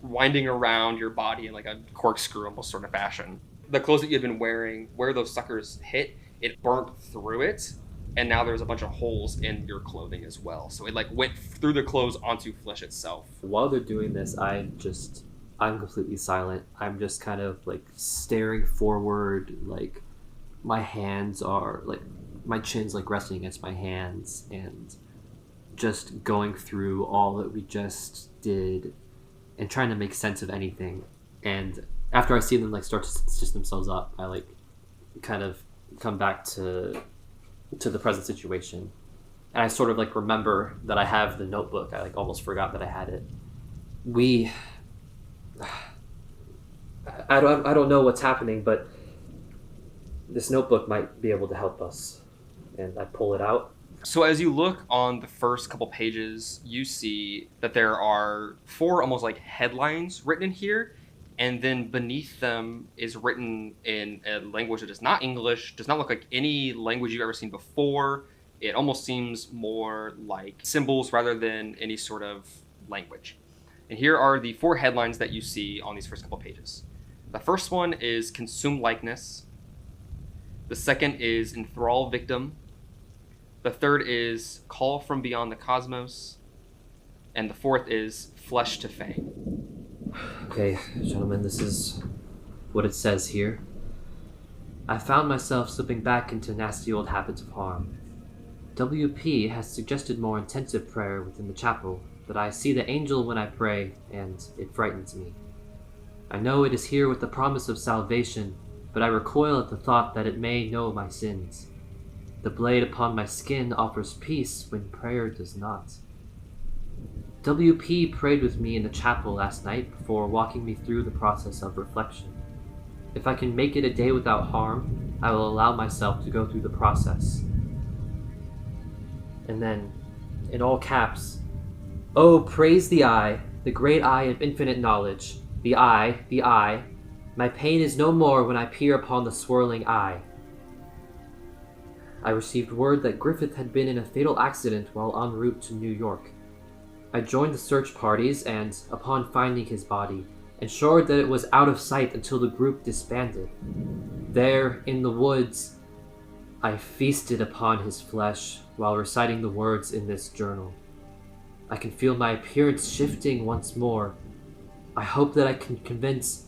winding around your body in like a corkscrew almost sort of fashion. The clothes that you've been wearing, where those suckers hit, it burnt through it, and now there's a bunch of holes in your clothing as well. So it like went through the clothes onto flesh itself. While they're doing this, I'm completely silent. I'm just kind of like staring forward, like my hands are like, my chin's like resting against my hands, and just going through all that we just did and trying to make sense of anything. And after I see them like start to stitch themselves up, I like kind of come back to the present situation, and I sort of like remember that I have the notebook. I like almost forgot that I had it. I don't know what's happening, but this notebook might be able to help us. And I pull it out. So as you look on the first couple pages, you see that there are 4 almost like headlines written in here. and then beneath them is written in a language that is not English, does not look like any language you've ever seen before. It almost seems more like symbols rather than any sort of language. And here are the 4 headlines that you see on these first couple pages. The first one is Consume Likeness. The second is Enthrall Victim. The third is Call from Beyond the Cosmos. And the fourth is Flesh to Fang. Okay, gentlemen, this is what it says here. I found myself slipping back into nasty old habits of harm. WP has suggested more intensive prayer within the chapel, but I see the angel when I pray, and it frightens me. I know it is here with the promise of salvation, but I recoil at the thought that it may know my sins. The blade upon my skin offers peace when prayer does not. WP prayed with me in the chapel last night before walking me through the process of reflection. If I can make it a day without harm, I will allow myself to go through the process. And then, in all caps, oh, praise the eye, the great eye of infinite knowledge. The eye, my pain is no more when I peer upon the swirling eye. I received word that Griffith had been in a fatal accident while en route to New York. I joined the search parties and, upon finding his body, ensured that it was out of sight until the group disbanded. There, in the woods, I feasted upon his flesh while reciting the words in this journal. I can feel my appearance shifting once more. I hope that I can convince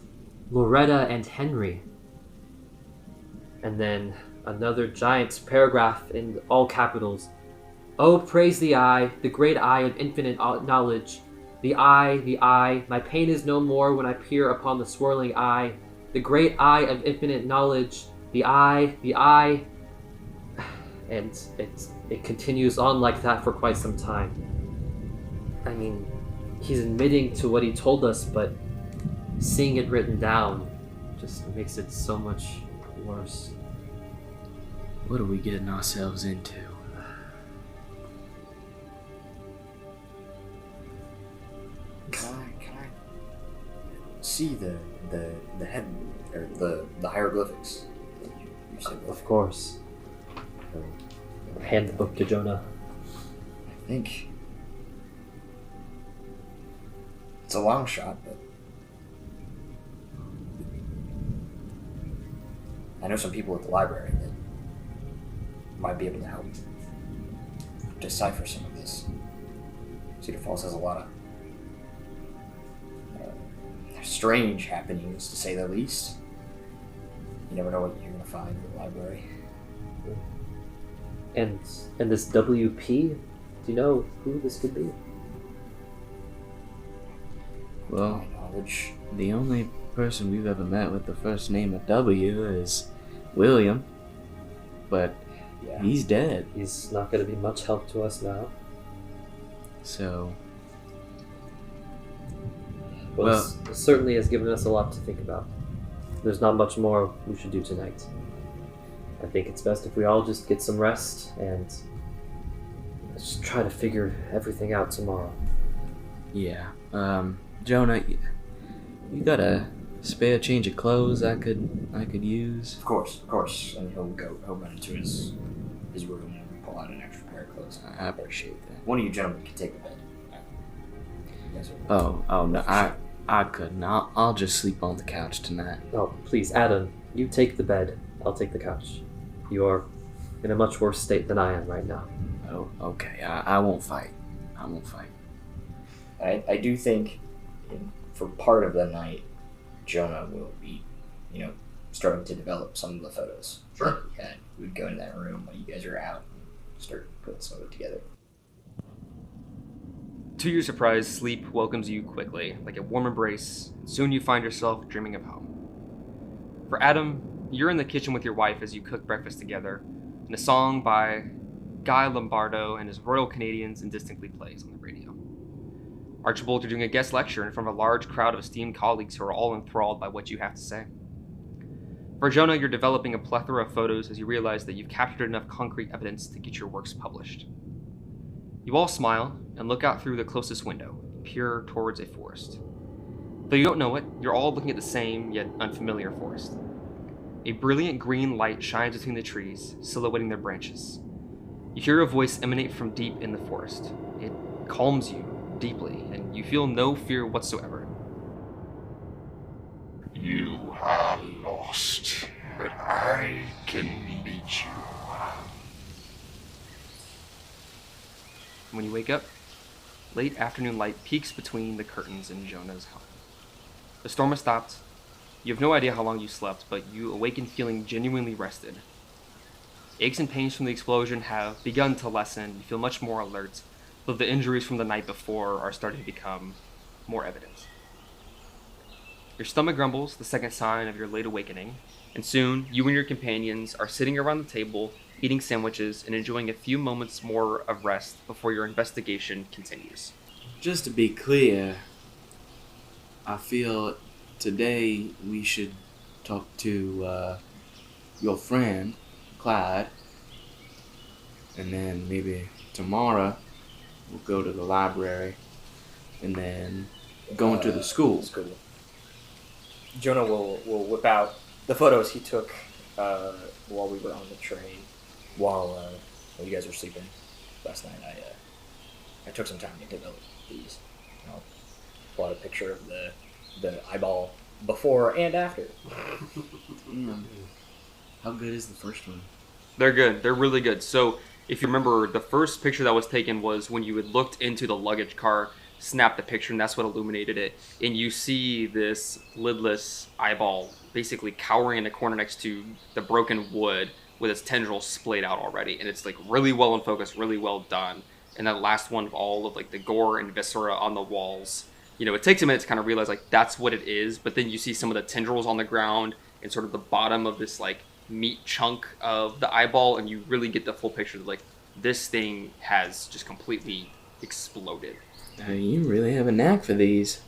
Loretta and Henry. And then another giant paragraph in all capitals. Oh, praise the eye, the great eye of infinite knowledge. The eye, my pain is no more when I peer upon the swirling eye. The great eye of infinite knowledge. The eye. And it continues on like that for quite some time. I mean, he's admitting to what he told us, but seeing it written down just makes it so much worse. What are we getting ourselves into? Can I see the head or the hieroglyphics? You said Of course. Hand the book to Jonah. I think it's a long shot, but I know some people at the library that might be able to help decipher some of this. Cedar Falls has a lot of strange happenings, to say the least. You never know what you're going to find in the library. And this WP, do you know who this could be? Well, my knowledge. the only person we've ever met with the first name of W is William, but Yeah. he's dead, He's not going to be much help to us now. so Well, it certainly has given us a lot to think about. There's not much more we should do tonight. I think it's best if we all just get some rest and just try to figure everything out tomorrow. yeah. Jonah, you got a spare change of clothes I could use? Of course. And he'll run into his room and pull out an extra pair of clothes. I appreciate that. One of you gentlemen can take the bed. You guys are- Oh no, I couldn't. I'll just sleep on the couch tonight. Oh, please, Adam, you take the bed. I'll take the couch. You are in a much worse state than I am right now. Oh, okay. I won't fight. I do think for part of the night, Jonah will be, starting to develop some of the photos that he had. We would go in that room when you guys are out and start putting some of it together. To your surprise, sleep welcomes you quickly, like a warm embrace, and soon you find yourself dreaming of home. For Adam, you're in the kitchen with your wife as you cook breakfast together, and a song by Guy Lombardo and his Royal Canadians indistinctly plays on the radio. Archibald, you're doing a guest lecture in front of a large crowd of esteemed colleagues who are all enthralled by what you have to say. For Jonah, you're developing a plethora of photos as you realize that you've captured enough concrete evidence to get your works published. You all smile and look out through the closest window, peer towards a forest. Though you don't know it, you're all looking at the same yet unfamiliar forest. A brilliant green light shines between the trees, silhouetting their branches. You hear a voice emanate from deep in the forest. It calms you deeply, and you feel no fear whatsoever. You are lost, but I can beat you. When you wake up, late afternoon light peeks between the curtains in Jonah's home. The storm has stopped. You have no idea how long you slept, but you awaken feeling genuinely rested. Aches and pains from the explosion have begun to lessen. You feel much more alert, though the injuries from the night before are starting to become more evident. Your stomach grumbles, the second sign of your late awakening, and soon you and your companions are sitting around the table, eating sandwiches and enjoying a few moments more of rest before your investigation continues. Just to be clear, I feel today we should talk to your friend, Clyde, and then maybe tomorrow we'll go to the library and then go into the school. Jonah will whip out the photos he took while we were on the train, while you guys were sleeping last night. I took some time to develop these. I'll pull out a picture of the eyeball before and after. How good is the first one? They're good. They're really good. So if you remember, the first picture that was taken was when you had looked into the luggage car, snapped the picture, and that's what illuminated it. And you see this lidless eyeball basically cowering in the corner next to the broken wood with its tendrils splayed out already. And it's like really well in focus, really well done. And that last one of all of like the gore and viscera on the walls. You know, it takes a minute to kind of realize like that's what it is, but then you see some of the tendrils on the ground and sort of the bottom of this like meat chunk of the eyeball, and you really get the full picture of like this thing has just completely exploded. You really have a knack for these.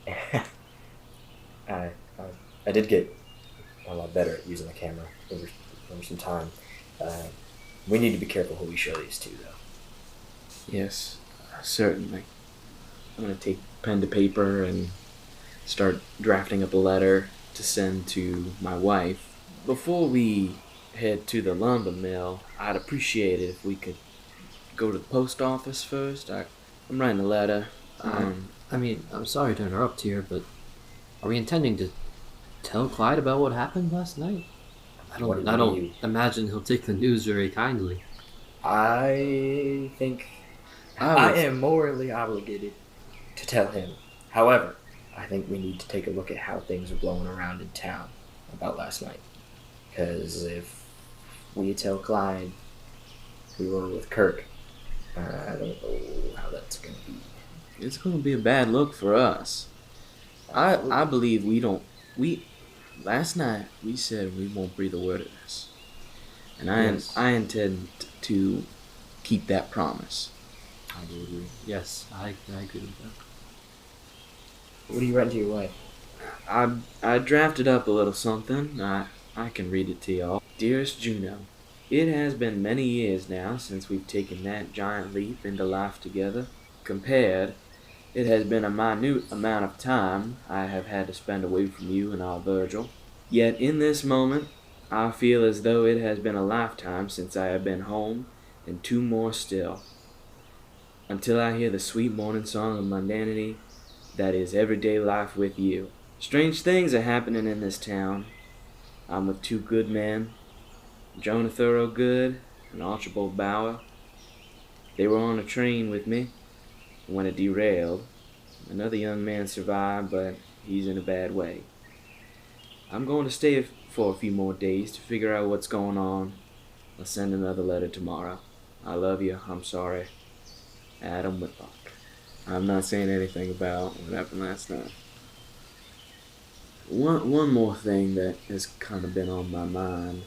I did get a lot better at using the camera over some time. We need to be careful who we show these to, though. Yes, certainly. I'm going to take pen to paper and start drafting up a letter to send to my wife. Before we head to the lumber mill, I'd appreciate it if we could go to the post office first. I'm writing a letter. I'm sorry to interrupt here, but are we intending to tell Clyde about what happened last night? I don't imagine he'll take the news very kindly. I think I am morally obligated to tell him. However, I think we need to take a look at how things are blowing around in town about last night. Because if we tell Clyde we were with Kirk, I don't know how that's going to be. It's going to be a bad look for us. I believe last night we said we won't breathe a word of this. And I intend to keep that promise. I do agree. Yes, I agree with that. What are you writing to your wife? I drafted up a little something. I can read it to y'all. Dearest Juno, it has been many years now since we've taken that giant leap into life together. Compared, it has been a minute amount of time I have had to spend away from you and our Virgil. Yet in this moment, I feel as though it has been a lifetime since I have been home, and 2 more still. Until I hear the sweet morning song of mundanity that is everyday life with you. Strange things are happening in this town. I'm with 2 good men, Jonah Thorogood and Archibald Bauer. They were on a train with me when it derailed. Another young man survived, but he's in a bad way. I'm going to stay for a few more days to figure out what's going on. I'll send another letter tomorrow. I love you. I'm sorry. Adam Whitlock. I'm not saying anything about what happened last night. One more thing that has kind of been on my mind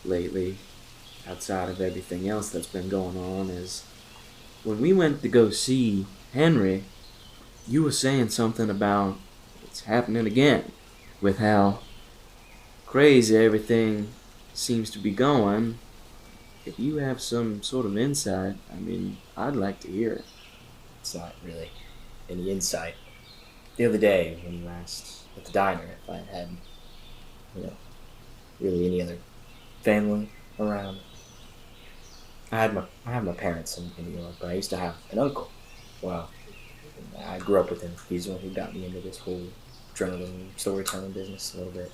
lately, outside of everything else that's been going on, is when we went to go see Henry, you were saying something about it's happening again, with how crazy everything seems to be going. If you have some sort of insight, I'd like to hear it. It's not really any insight. the other day when you asked at the diner if I had, really any other family around. I had my parents in New York, but I used to have an uncle. Well, I grew up with him. He's the one who got me into this whole journalism, storytelling business a little bit.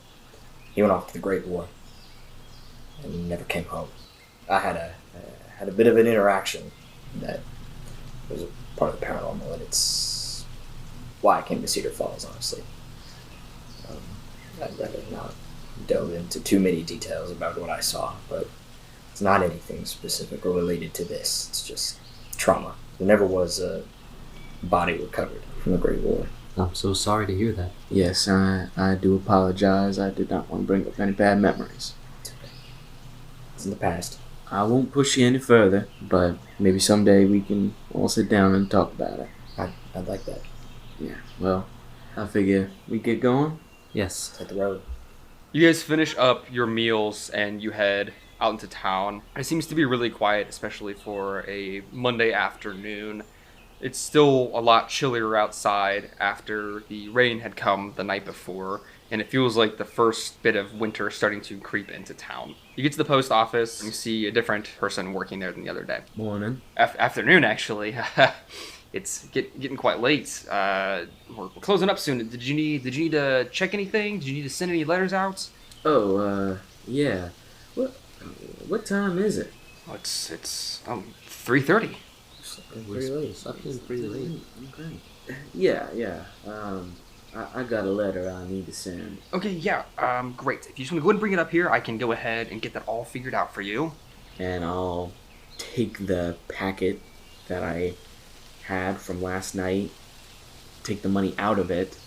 He went off to the Great War and never came home. I had a bit of an interaction that was a part of the paranormal, and it's why I came to Cedar Falls, honestly. I'd rather not delve into too many details about what I saw, but it's not anything specific or related to this. It's just trauma. There never was a body recovered from the Great War. I'm so sorry to hear that. Yes, I do apologize. I did not want to bring up any bad memories. It's okay. It's in the past. I won't push you any further, but maybe someday we can all sit down and talk about it. I'd like that. Yeah, well, I figure we get going. Yes. Hit the road. You guys finish up your meals and you head out into town. It seems to be really quiet, especially for a Monday afternoon. It's still a lot chillier outside after the rain had come the night before, and it feels like the first bit of winter starting to creep into town. You get to the post office and you see a different person working there than the other day. Morning. Afternoon, actually. It's getting quite late. We're closing up soon. Did you need to check anything? Did you need to send any letters out? Oh, yeah. What time is it? Oh, it's 3:30. Pretty late. Something pretty late. Okay. Yeah. I got a letter I need to send. Okay, yeah. Great. If you just want to go ahead and bring it up here, I can go ahead and get that all figured out for you. And I'll take the packet that I had from last night, take the money out of it,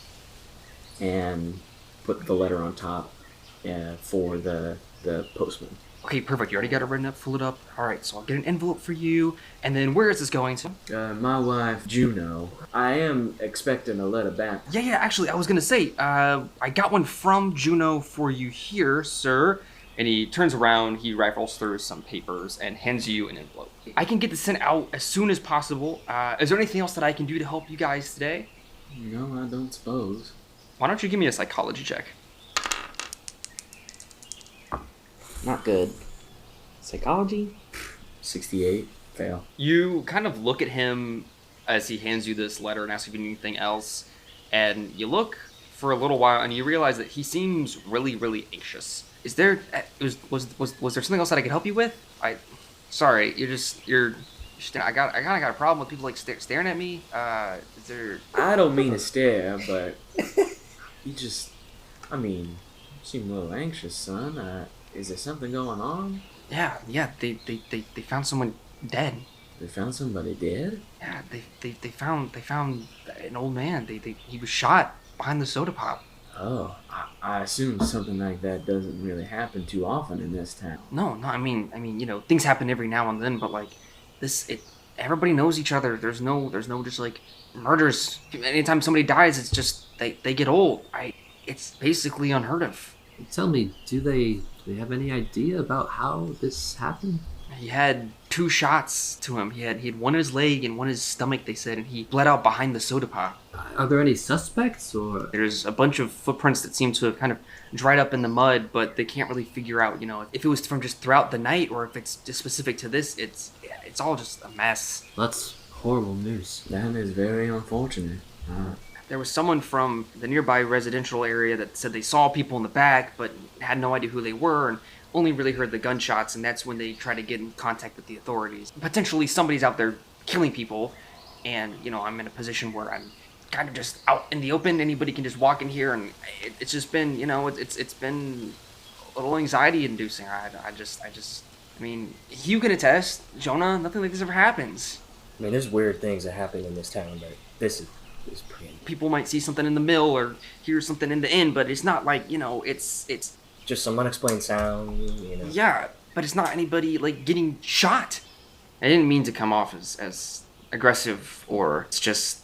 and put the letter on top for the postman. Okay, perfect. You already got it written up, fill it up. All right, so I'll get an envelope for you. And then where is this going to? My wife, Juno. I am expecting a letter back. Yeah, actually, I was going to say, I got one from Juno for you here, sir. And he turns around, he rifles through some papers, and hands you an envelope. I can get this sent out as soon as possible. Is there anything else that I can do to help you guys today? No, I don't suppose. Why don't you give me a psychology check? Not good. Psychology? 68. Fail. You kind of look at him as he hands you this letter and asks if you need anything else, and you look for a little while and you realize that he seems really, really anxious. Is there was there something else that I could help you with? Sorry, I got a problem with people like staring at me. Is there? I don't mean to stare, but you seem a little anxious, son. Is there something going on? Yeah. They found someone dead. They found somebody dead? Yeah. They found an old man. He was shot behind the soda pop. Oh, I assume something like that doesn't really happen too often in this town. No. I mean, things happen every now and then, but like everybody knows each other. There's no just like murders. Anytime somebody dies, it's just they get old. It's basically unheard of. Tell me, do they have any idea about how this happened? He had 2 shots to him. He had one in his leg and one in his stomach, they said, and he bled out behind the soda pop. Are there any suspects, or...? There's a bunch of footprints that seem to have kind of dried up in the mud, but they can't really figure out, if it was from just throughout the night or if it's just specific to this. It's all just a mess. That's horrible news. That is very unfortunate. There was someone from the nearby residential area that said they saw people in the back, but had no idea who they were, and only really heard the gunshots, and that's when they tried to get in contact with the authorities. Potentially somebody's out there killing people, and, I'm in a position where I'm kind of just out in the open. Anybody can just walk in here, and it's just been, it's been a little anxiety inducing. You can attest, Jonah, nothing like this ever happens. I mean, there's weird things that happen in this town, but this is pretty... People might see something in the mill or hear something in the inn, but it's not like, it's... Just some unexplained sound, Yeah, but it's not anybody, like, getting shot. I didn't mean to come off as aggressive, or it's just...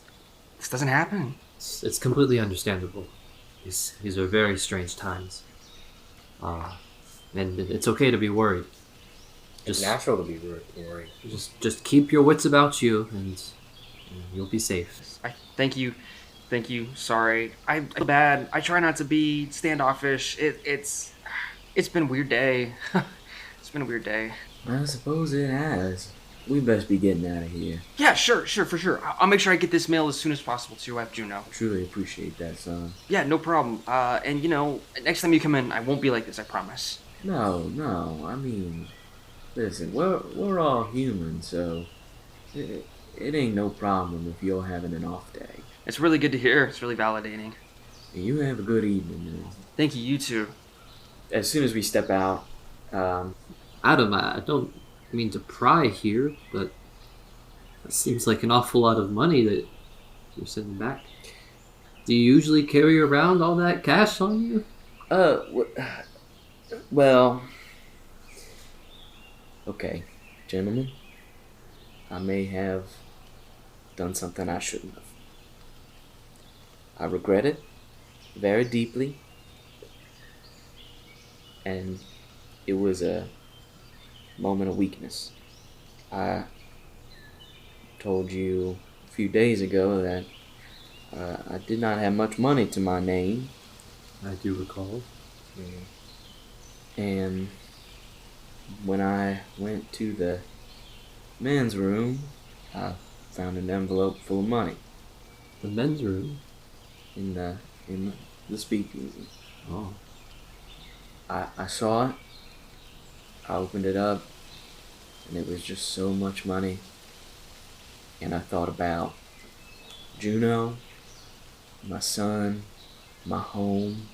This doesn't happen. It's completely understandable. These are very strange times. And it's okay to be worried. It's natural to be worried. Just keep your wits about you, and you'll be safe. I thank you Thank you. Sorry. I feel bad. I try not to be standoffish. It's been a weird day. It's been a weird day. I suppose it has. We best be getting out of here. Yeah, sure, for sure. I'll make sure I get this mail as soon as possible to your wife, Juno. Truly appreciate that, son. Yeah, no problem. And next time you come in, I won't be like this, I promise. No. I mean, listen, we're all human, so it ain't no problem if you're having an off day. It's really good to hear. It's really validating. You have a good evening, man. Thank you, you too. As soon as we step out, Adam, I don't mean to pry here, but that seems like an awful lot of money that you're sending back. Do you usually carry around all that cash on you? Well, okay, gentlemen, I may have done something I shouldn't have. I regret it very deeply, and it was a moment of weakness. I told you a few days ago that I did not have much money to my name. I do recall. And when I went to the men's room, I found an envelope full of money The men's room? in the speakeasy. Oh. I saw it. I opened it up, and it was just so much money. And I thought about Juno, my son, my home.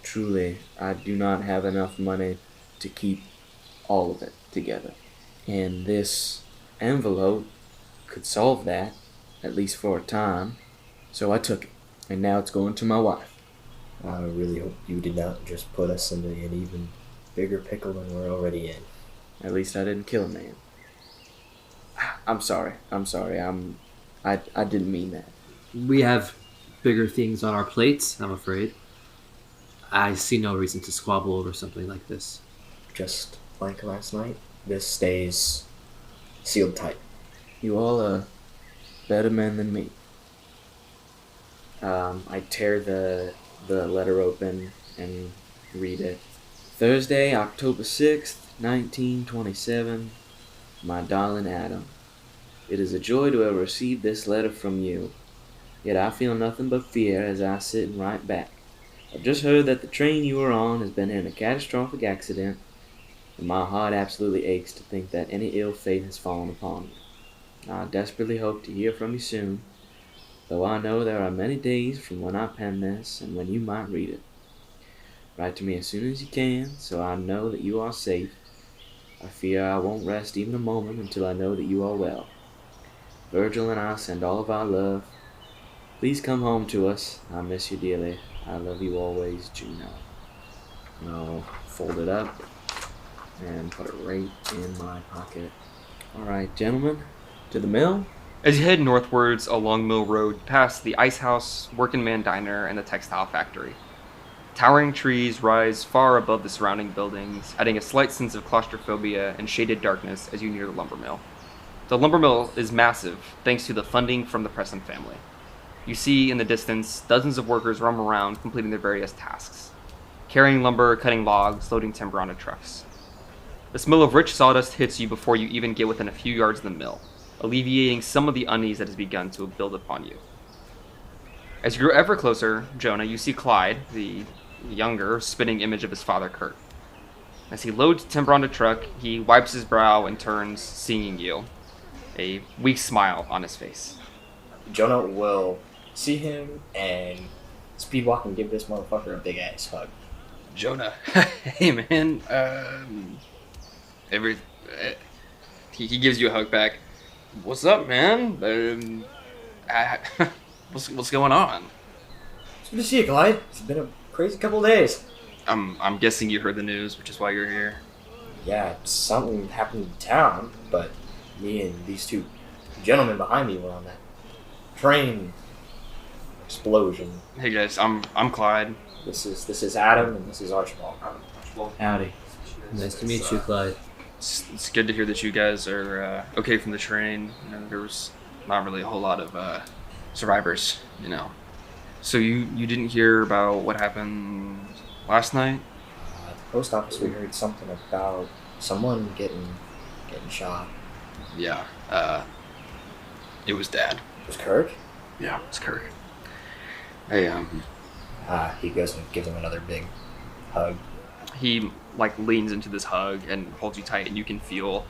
Truly, I do not have enough money to keep all of it together. And this envelope could solve that, at least for a time. So I took it, and now it's going to my wife. I really hope you did not just put us into an even bigger pickle than we're already in. At least I didn't kill a man. I'm sorry. I didn't mean that. We have bigger things on our plates, I'm afraid. I see no reason to squabble over something like this. Just like last night, this stays sealed tight. You all are better men than me. I tear the letter open and read it. Thursday, October 6th, 1927. My darling Adam, it is a joy to have received this letter from you. Yet I feel nothing but fear as I sit and write back. I've just heard that the train you were on has been in a catastrophic accident, and my heart absolutely aches to think that any ill fate has fallen upon you. I desperately hope to hear from you soon, though I know there are many days from when I pen this and when you might read it. Write to me as soon as you can, so I know that you are safe. I fear I won't rest even a moment until I know that you are well. Virgil and I send all of our love. Please come home to us. I miss you dearly. I love you always, Juno. And I'll fold it up and put it right in my pocket. Alright, gentlemen, to the mill. As you head northwards along Mill Road, past the ice house, working man diner, and the textile factory. Towering trees rise far above the surrounding buildings, adding a slight sense of claustrophobia and shaded darkness as you near the lumber mill. The lumber mill is massive, thanks to the funding from the Preston family. You see in the distance dozens of workers roam around completing their various tasks, carrying lumber, cutting logs, loading timber onto trucks. The smell of rich sawdust hits you before you even get within a few yards of the mill, alleviating some of the unease that has begun to build upon you. As you grow ever closer, Jonah, you see Clyde, the younger, spitting image of his father, Kirk. As he loads timber onto the truck, he wipes his brow and turns, seeing you, a weak smile on his face. Jonah will see him and speed walk and give this motherfucker a big ass hug. Jonah, hey man, he gives you a hug back. What's up, man? What's going on? It's good to see you, Clyde. It's been a crazy couple of days. I'm guessing you heard the news, which is why you're here. Yeah, something happened in town, but me and these two gentlemen behind me were on that train explosion. Hey guys, I'm Clyde. This is Adam and this is Archibald. Howdy. Nice to meet you, Clyde. It's good to hear that you guys are okay from the train. You know, there was not really a whole lot of survivors, you know. So you didn't hear about what happened last night? At the post office, we heard something about someone getting shot. Yeah. It was Dad. It was Kirk? Yeah, it's Kirk. Hey, He goes and gives him another big hug. he like leans into this hug and holds you tight, and you can feel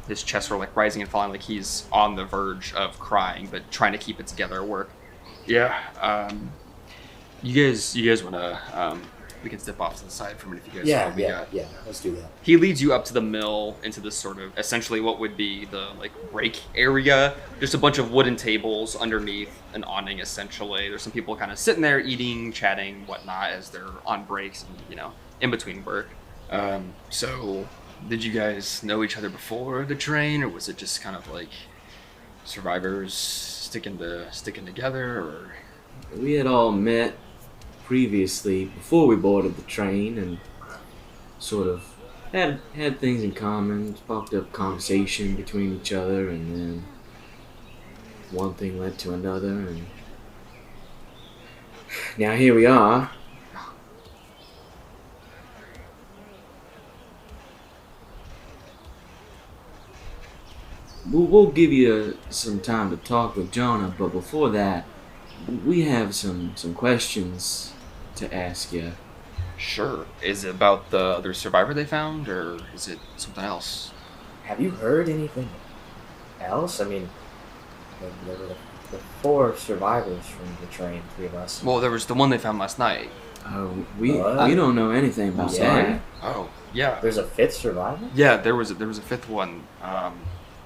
his chest roll like rising and falling, like he's on the verge of crying, but trying to keep it together at work. Yeah. You guys wanna we can step off to the side for a minute if you guys know what we got. Yeah, let's do that. He leads you up to the mill, into this sort of essentially what would be the like break area. Just a bunch of wooden tables underneath an awning essentially. There's some people kind of sitting there eating, chatting, whatnot as they're on breaks and, you know, in between work. So did you guys know each other before the train, or was it just kind of like survivors sticking together, or? We had all met previously before we boarded the train and sort of had things in common, sparked up conversation between each other, and then one thing led to another, and now here we are. We'll give you some time to talk with Jonah, but before that, we have some questions to ask you. Sure. Is it about the other survivor they found, or is it something else? Have you heard anything else? I mean, there were the 4 survivors from the train, 3 of us. Well, there was the one they found last night. We don't know anything about that. Oh, yeah. There's a 5th survivor? Yeah, there was a 5th one.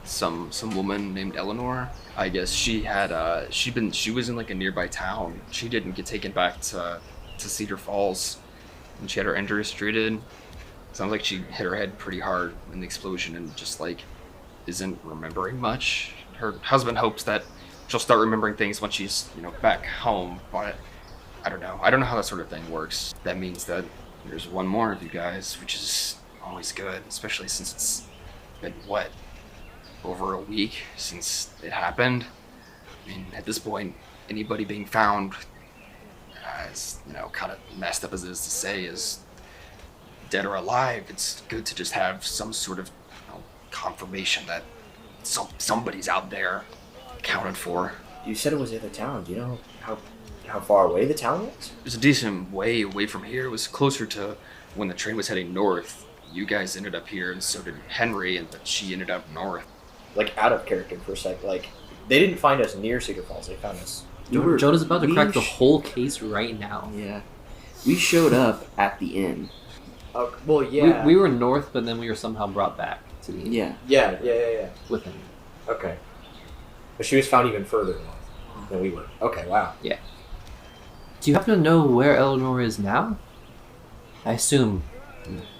Some woman named Eleanor. I guess she had she was in like a nearby town. She didn't get taken back to Cedar Falls, and she had her injuries treated. Sounds like she hit her head pretty hard in the explosion and just like isn't remembering much. Her husband hopes that she'll start remembering things when she's, you know, back home, but I don't know. I don't know how that sort of thing works. That means that there's one more of you guys, which is always good, especially since it's been what, over a week since it happened. I mean, at this point, anybody being found, as you know, kind of messed up as it is to say, is dead or alive. It's good to just have some sort of, you know, confirmation that somebody's out there accounted for. You said it was in the town. Do you know how far away the town was? It was a decent way away from here. It was closer to when the train was heading north. You guys ended up here, and so did Henry, and but she ended up north. Like, out of character for a sec. Like, they didn't find us near Cedar Falls. They found us. Jonah's about to crack the whole case right now. Yeah. We showed up at the inn. Well, yeah. We were north, but then we were somehow brought back to the Yeah. Yeah. with him. Okay. But she was found even further north than we were. Okay, wow. Yeah. Do you happen to know where Eleanor is now? I assume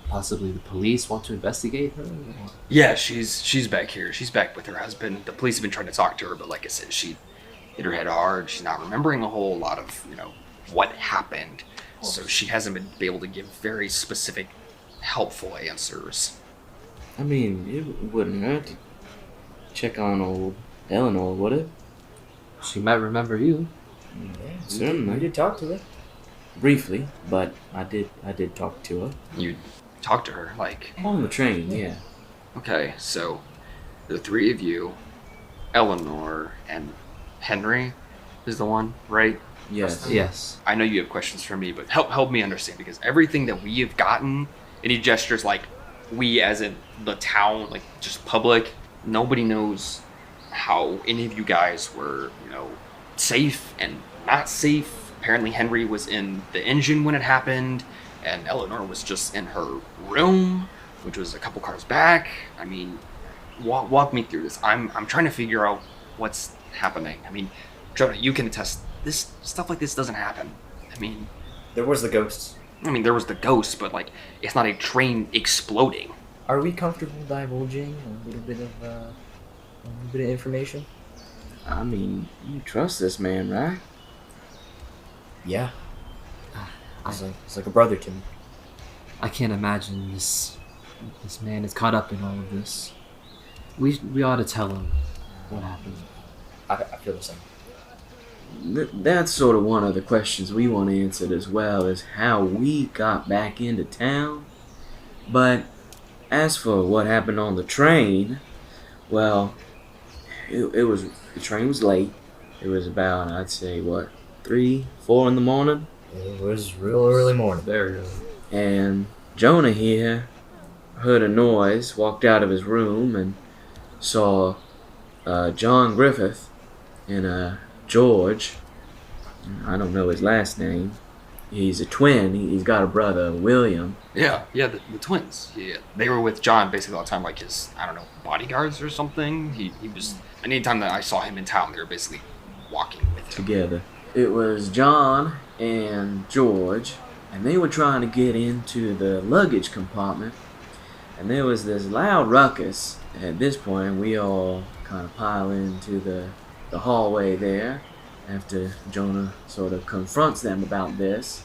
possibly the police want to investigate her? Or... Yeah, she's back here. She's back with her husband. The police have been trying to talk to her, but like I said, she hit her head hard. She's not remembering a whole lot of, you know, what happened. So she hasn't been able to give very specific, helpful answers. I mean, it wouldn't hurt to check on old Eleanor, would it? She might remember you. Yeah, Certainly. We did talk to her. Briefly, but I did talk to her. You talked to her, like... On the train, yeah. Okay, so the 3 of you, Eleanor and Henry is the one, right? Yes. Yes. I know you have questions for me, but help me understand, because everything that we have gotten, any gestures like we as in the town, like just public, nobody knows how any of you guys were, you know, safe and not safe. Apparently Henry was in the engine when it happened, and Eleanor was just in her room, which was a couple cars back. I mean, walk me through this. I'm trying to figure out what's happening. I mean, Jonah, you can attest, this stuff like this doesn't happen. I mean, There was the ghosts. there was the ghost, but like, it's not a train exploding. Are we comfortable divulging a little bit of information? I mean, you trust this man, right? Yeah. He's like a brother to me. I can't imagine this man is caught up in all of this. We ought to tell him what happened. I feel the same. that's sort of one of the questions we want answered as well, is how we got back into town. But as for what happened on the train, well, the train was late. It was about, I'd say, 3, 4 in the morning? It was real early morning. Very early. And Jonah here heard a noise, walked out of his room, and saw John Griffith and George. I don't know his last name. He's a twin. He's got a brother, William. Yeah, the twins. Yeah, they were with John basically all the time, like his, I don't know, bodyguards or something. He was, anytime that I saw him in town, they were basically walking with him. Together. It was John and George, and they were trying to get into the luggage compartment, and there was this loud ruckus. At this point, we all kind of pile into the hallway there after Jonah sort of confronts them about this.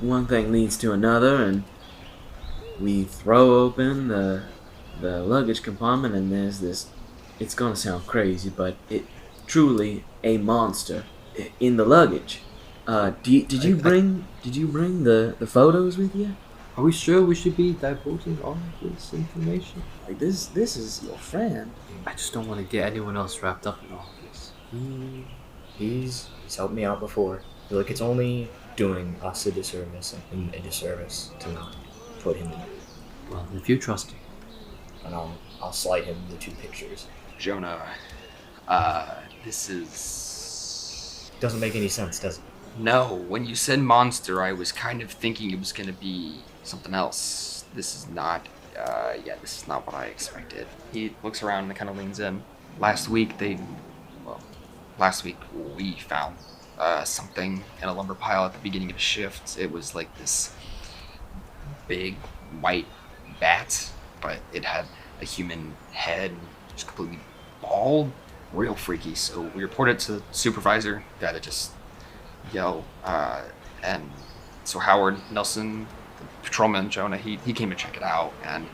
One thing leads to another, and we throw open the luggage compartment, and there's this, it's gonna sound crazy, but it truly a monster in the luggage. Did you bring the photos with you? Are we sure we should be divulging all of this information? Like this is your friend. I just don't want to get anyone else wrapped up in all of this. He's helped me out before. I feel like it's only doing us a disservice and a disservice to not put him in it. Well, if you trust him. And I'll slide him the 2 pictures. Jonah, this is... Doesn't make any sense, does it? No, when you said monster, I was kind of thinking it was gonna be something else. This is not, this is not what I expected. He looks around and kind of leans in. Last week we found something in a lumber pile at the beginning of a shift. It was like this big white bat, but it had a human head, just completely bald, real freaky. So we reported to the supervisor, guy that just yelled, and so Howard Nelson, the patrolman Jonah, he came to check it out, and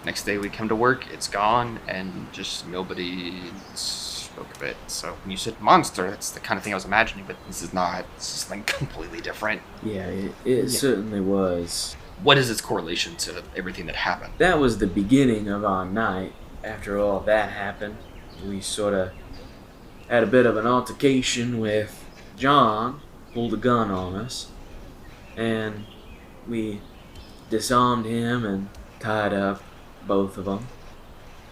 next day we come to work, it's gone, and just nobody spoke of it. So when you said monster, that's the kind of thing I was imagining, but this is not. This is something completely different. Yeah, it certainly was. What is its correlation to everything that happened? That was the beginning of our night. After all that happened, we sort of had a bit of an altercation with John, pulled a gun on us, and we disarmed him and tied up both of them.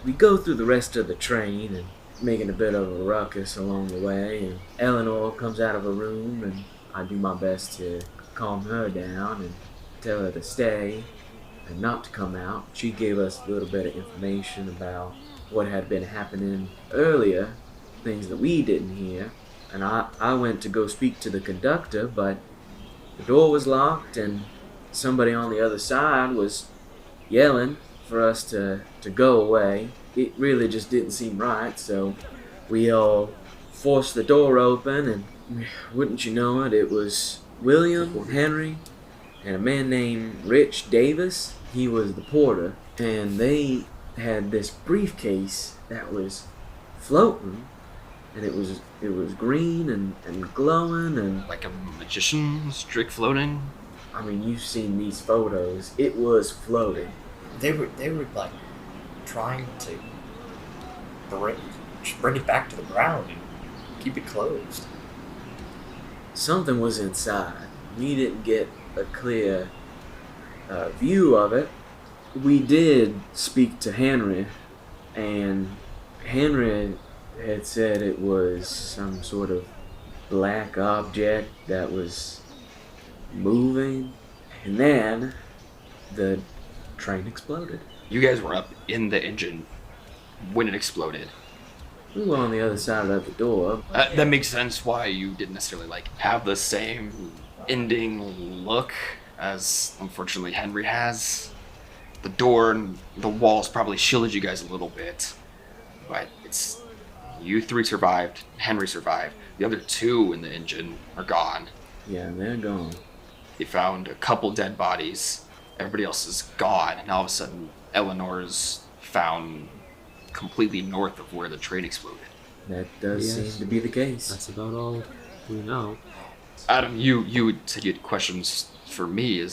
We go through the rest of the train and making a bit of a ruckus along the way, and Eleanor comes out of her room, and I do my best to calm her down and tell her to stay and not to come out. She gave us a little bit of information about what had been happening earlier, things that we didn't hear, and I went to go speak to the conductor, but the door was locked and somebody on the other side was yelling for us to go away. It really just didn't seem right, so we all forced the door open, and wouldn't you know it, it was William, Henry, and a man named Rich Davis. He was the porter, and they had this briefcase that was floating, and it was green and glowing, and Like a magician's trick floating? I mean, you've seen these photos. It was floating. They were like trying to bring it back to the ground and keep it closed. Something was inside. We didn't get a clear view of it. We did speak to Henry, and Henry had said it was some sort of black object that was moving, and then the train exploded. You guys were up in the engine when it exploded. We were on the other side of the door. That makes sense why you didn't necessarily have the same ending look as unfortunately Henry has. The door and the walls probably shielded you guys a little bit, but it's you 3 survived, Henry survived. The other 2 in the engine are gone. Yeah, they're gone. They found a couple dead bodies. Everybody else is gone, and all of a sudden Eleanor's found completely north of where the train exploded. That does seem to be the case. That's about all We know. Adam, you said you had questions for me.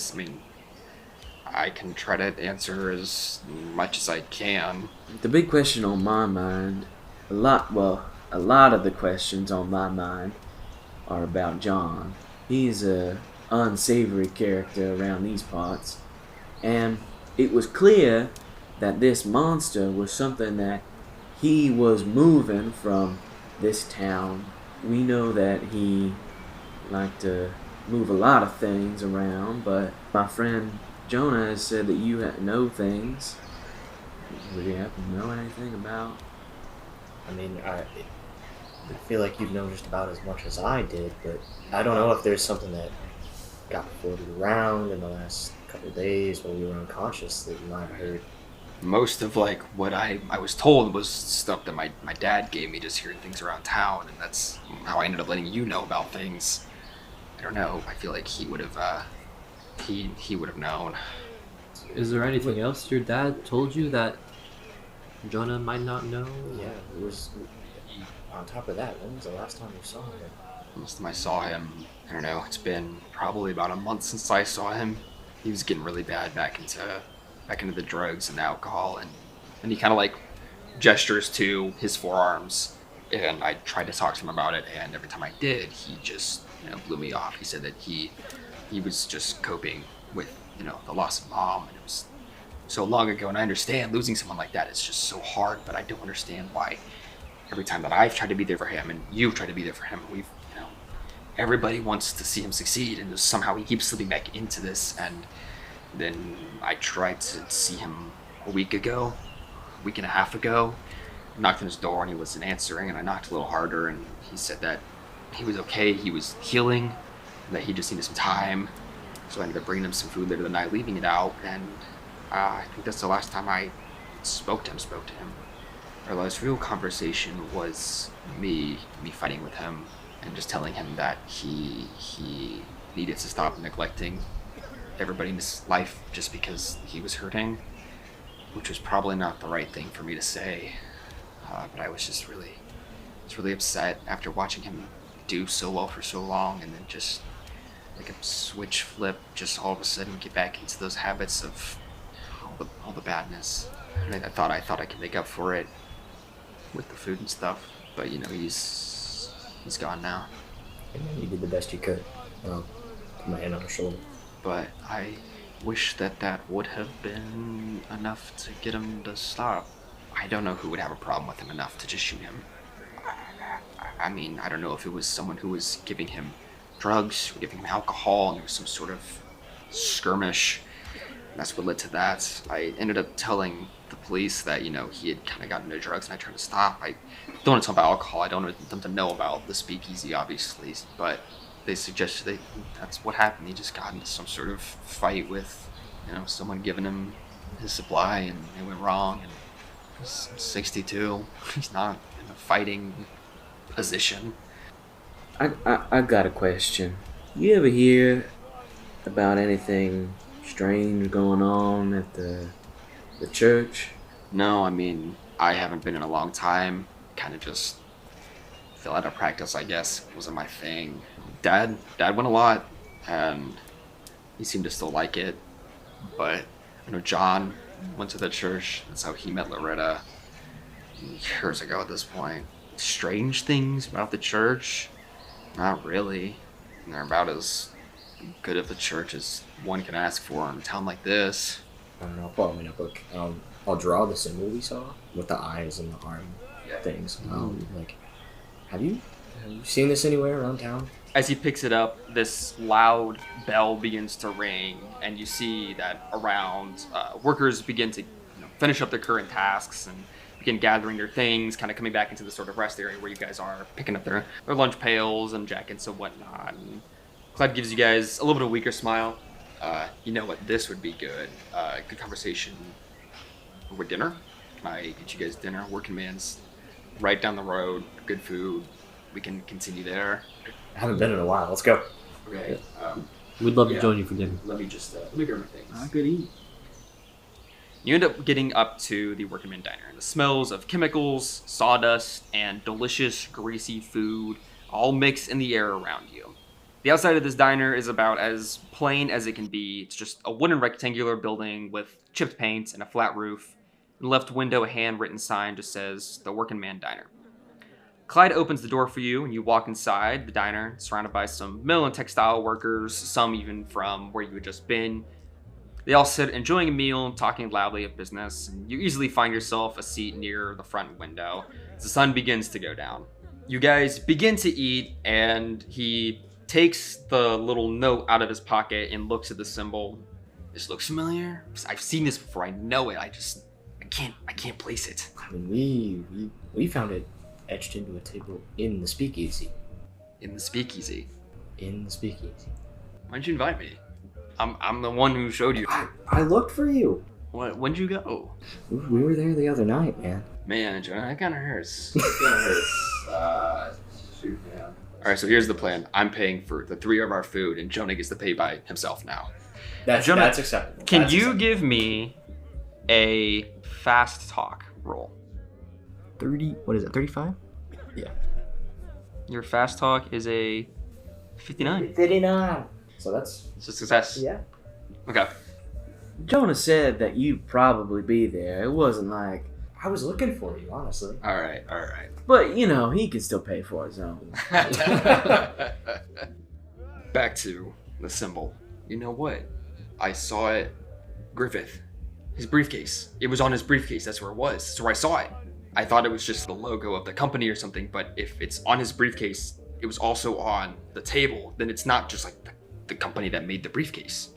I can try to answer as much as I can. The big question on my mind, a lot of the questions on my mind are about John. He's a unsavory character around these parts, and it was clear that this monster was something that he was moving from this town. We know that he liked to move a lot of things around, but my friend Jonah has said that you know things. Would you happen to know anything about? I mean, I feel like you've known just about as much as I did, but I don't know if there's something that got floated around in the last couple of days while we were unconscious that you might have heard. Most of what I was told was stuff that my dad gave me, just hearing things around town, and that's how I ended up letting you know about things. I don't know. I feel like he would have he would have known. Is there anything else your dad told you that Jonah might not know? Yeah, it was. On top of that, when was the last time you saw him? Last time I saw him, I don't know. It's been probably about a month since I saw him. He was getting really bad back into the drugs and the alcohol, and he kind of like gestures to his forearms, and I tried to talk to him about it, and every time I did, he just blew me off. He said that he was just coping with the loss of mom, and it was so long ago, and I understand losing someone like that is just so hard, but I don't understand why every time that I've tried to be there for him and you've tried to be there for him, everybody wants to see him succeed, and somehow he keeps slipping back into this. And then I tried to see him a week and a half ago, knocked on his door and he wasn't answering, and I knocked a little harder, and he said that he was okay, he was healing, and that he just needed some time. So I ended up bringing him some food later that night, leaving it out, and I think that's the last time I spoke to him. Our last real conversation was me fighting with him and just telling him that he needed to stop neglecting everybody in his life just because he was hurting, which was probably not the right thing for me to say. But I was just really upset after watching him do so well for so long, and then just like a switch flip, just all of a sudden get back into those habits of all the badness. And I thought I could make up for it with the food and stuff, but he's gone now. And you did the best you could. Put my hand on her shoulder. But I wish that would have been enough to get him to stop. I don't know who would have a problem with him enough to just shoot him. I mean, I don't know if it was someone who was giving him drugs or giving him alcohol, and there was some sort of skirmish. That's what led to that. I ended up telling the police that, he had kind of gotten into drugs, and I tried to stop. I don't want to talk about alcohol. I don't want them to know about the speakeasy, obviously, but they suggested that's what happened. He just got into some sort of fight with, someone giving him his supply, and it went wrong, and he's 62. He's not in a fighting position. I got a question. You ever hear about anything strange going on at the church? No, I haven't been in a long time. Kind of just fell out of practice, I guess. It wasn't my thing. Dad went a lot, and he seemed to still like it. But I know John went to the church. That's how he met Loretta years ago at this point. Strange things about the church? Not really. They're about as good of a church as one can ask for in a town like this. I don't know, I'll pull out my notebook. I'll draw the symbol we saw with the eyes and the arm things. Have you seen this anywhere around town? As he picks it up, this loud bell begins to ring, and you see that around workers begin to finish up their current tasks and begin gathering their things, kind of coming back into the sort of rest area where you guys are, picking up their lunch pails and jackets and whatnot. And Clyde gives you guys a little bit of a weaker smile. You know what? This would be good. Good conversation over dinner. I get you guys dinner. Working Man's right down the road. Good food. We can continue there. I haven't been in a while. Let's go. Okay. We'd love to join you for dinner. Let me grab my things. I could eat. You end up getting up to the Working Man Diner. The smells of chemicals, sawdust, and delicious, greasy food all mixed in the air around you. The outside of this diner is about as plain as it can be. It's just a wooden rectangular building with chipped paint and a flat roof. In the left window, a handwritten sign just says, The Working Man Diner. Clyde opens the door for you, and you walk inside the diner, surrounded by some mill and textile workers, some even from where you had just been. They all sit enjoying a meal, talking loudly of business, and you easily find yourself a seat near the front window as the sun begins to go down. You guys begin to eat, and he takes the little note out of his pocket and looks at the symbol. This looks familiar. I've seen this before. I know it. I can't place it. I mean, we found it etched into a table in the speakeasy. In the speakeasy. In the speakeasy. Why'd you invite me? I'm the one who showed you. I looked for you. When'd you go? We were there the other night, man. Man, Jonah, that kind of hurts. Shoot, yeah. All right, so here's the plan. I'm paying for the 3 of our food, and Jonah gets to pay by himself now. Jonah, that's acceptable. Can you give me a fast talk roll? 30? What is it? 35? Yeah. Your fast talk is a 59. 59. So that's It's a success. yeah. Okay. Jonah said that you'd probably be there. It wasn't like, I was looking for you, honestly. All right. but he can still pay for his own. Back to the symbol. You know what? I saw it. Griffith. His briefcase. It was on his briefcase. That's where it was. That's where I saw it. I thought it was just the logo of the company or something, but if it's on his briefcase, it was also on the table, then it's not just like the company that made the briefcase.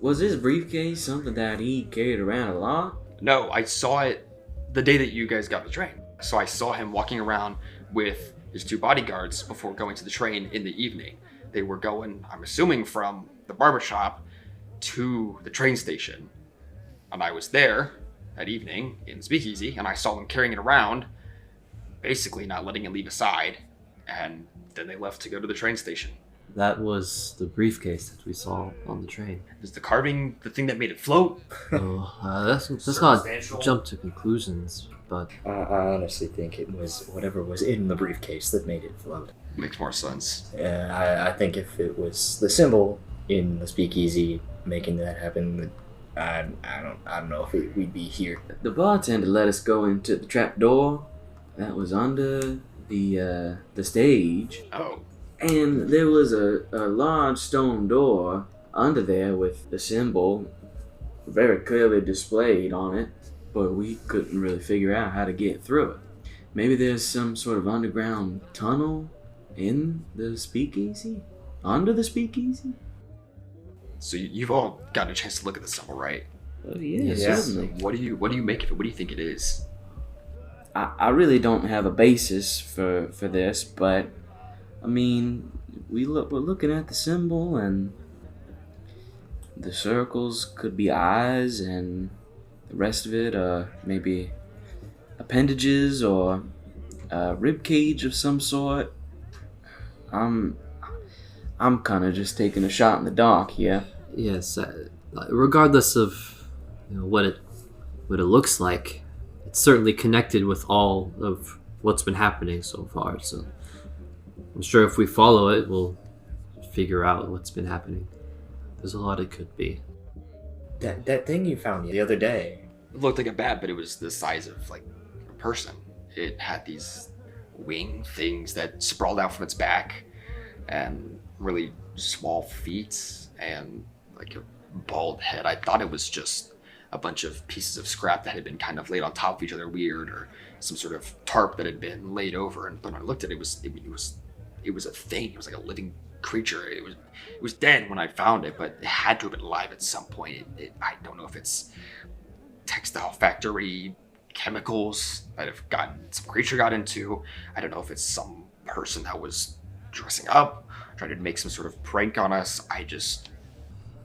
Was his briefcase something that he carried around a lot? No, I saw it the day that you guys got the train. So I saw him walking around with his 2 bodyguards before going to the train in the evening. They were going, I'm assuming, from the barbershop to the train station. And I was there that evening in the speakeasy, and I saw them carrying it around, basically not letting it leave his side, and then they left to go to the train station. That was the briefcase that we saw on the train. Is the carving the thing that made it float? Let's not jump to conclusions, but I honestly think it was whatever was in the briefcase that made it float. Makes more sense. I think if it was the symbol in the speakeasy making that happen, I don't know if we'd be here. The bartender let us go into the trap door that was under the stage. Oh. And there was a large stone door under there with the symbol very clearly displayed on it, but we couldn't really figure out how to get through it. Maybe there's some sort of underground tunnel in the speakeasy? Under the speakeasy? So you've all gotten a chance to look at the symbol, right? Oh, yeah, Yeah. certainly. What do you make of it? What do you think it is? I really don't have a basis for this, but I mean, we're looking at the symbol, and the circles could be eyes, and the rest of it maybe appendages or a rib cage of some sort. I'm kind of just taking a shot in the dark here. yes, regardless of what it looks like, it's certainly connected with all of what's been happening so far. So I'm sure if we follow it, we'll figure out what's been happening. There's a lot it could be. That thing you found the other day. It looked like a bat, but it was the size of like a person. It had these wing things that sprawled out from its back, and really small feet, and like a bald head. I thought it was just a bunch of pieces of scrap that had been kind of laid on top of each other weird, or some sort of tarp that had been laid over. And when I looked at it, it was a thing. It was like a living creature. It was dead when I found it, but it had to have been alive at some point. I don't know if it's textile factory chemicals that some creature got into. I don't know if it's some person that was dressing up, trying to make some sort of prank on us.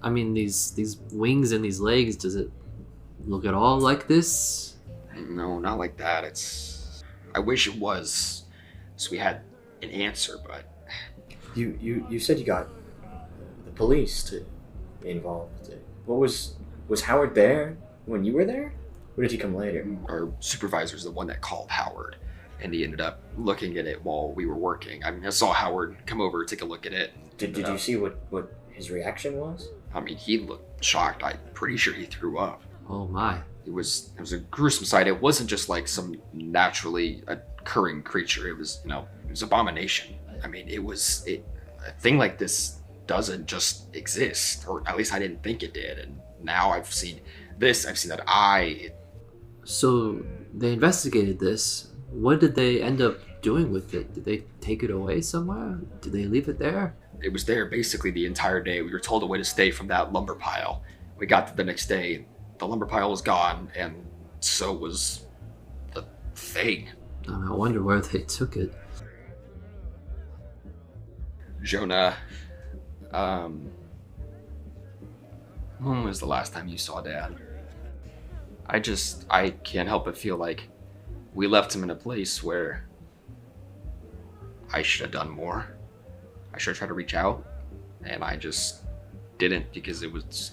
I mean, these wings and these legs, does it look at all like this? No, not like that. I wish it was, so we had an answer, but You said you got the police involved. What was Howard there when you were there? Or did he come later? our supervisor's the one that called Howard. and he ended up looking at it while we were working. I mean, I saw Howard come over, take a look at it. Did you see what his reaction was? I mean, he looked shocked. I'm pretty sure he threw up. Oh my. It was a gruesome sight. It wasn't just like some naturally occurring creature. It was, it was abomination. I mean, a thing like this doesn't just exist, or at least I didn't think it did. And now I've seen this. I've seen that eye. So they investigated this. What did they end up doing with it? Did they take it away somewhere? Did they leave it there? It was there basically the entire day. We were told a way to stay from that lumber pile. We got to the next day. The lumber pile was gone, and so was the thing. I wonder where they took it. Jonah, when was the last time you saw Dad? I can't help but feel like we left him in a place where I should have done more. I should have tried to reach out, and I just didn't because it was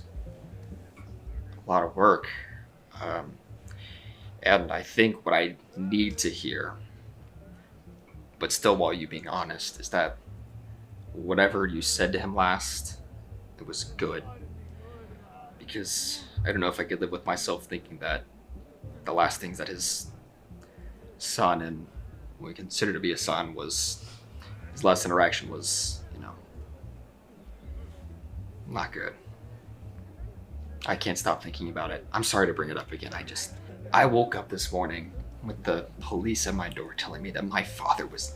a lot of work. And I think what I need to hear, but still while you being honest, is that whatever you said to him last, it was good. Because I don't know if I could live with myself thinking that the last things that his son, and what we consider to be a son, was his last interaction was, not good. I can't stop thinking about it. I'm sorry to bring it up again. I woke up this morning with the police at my door telling me that my father was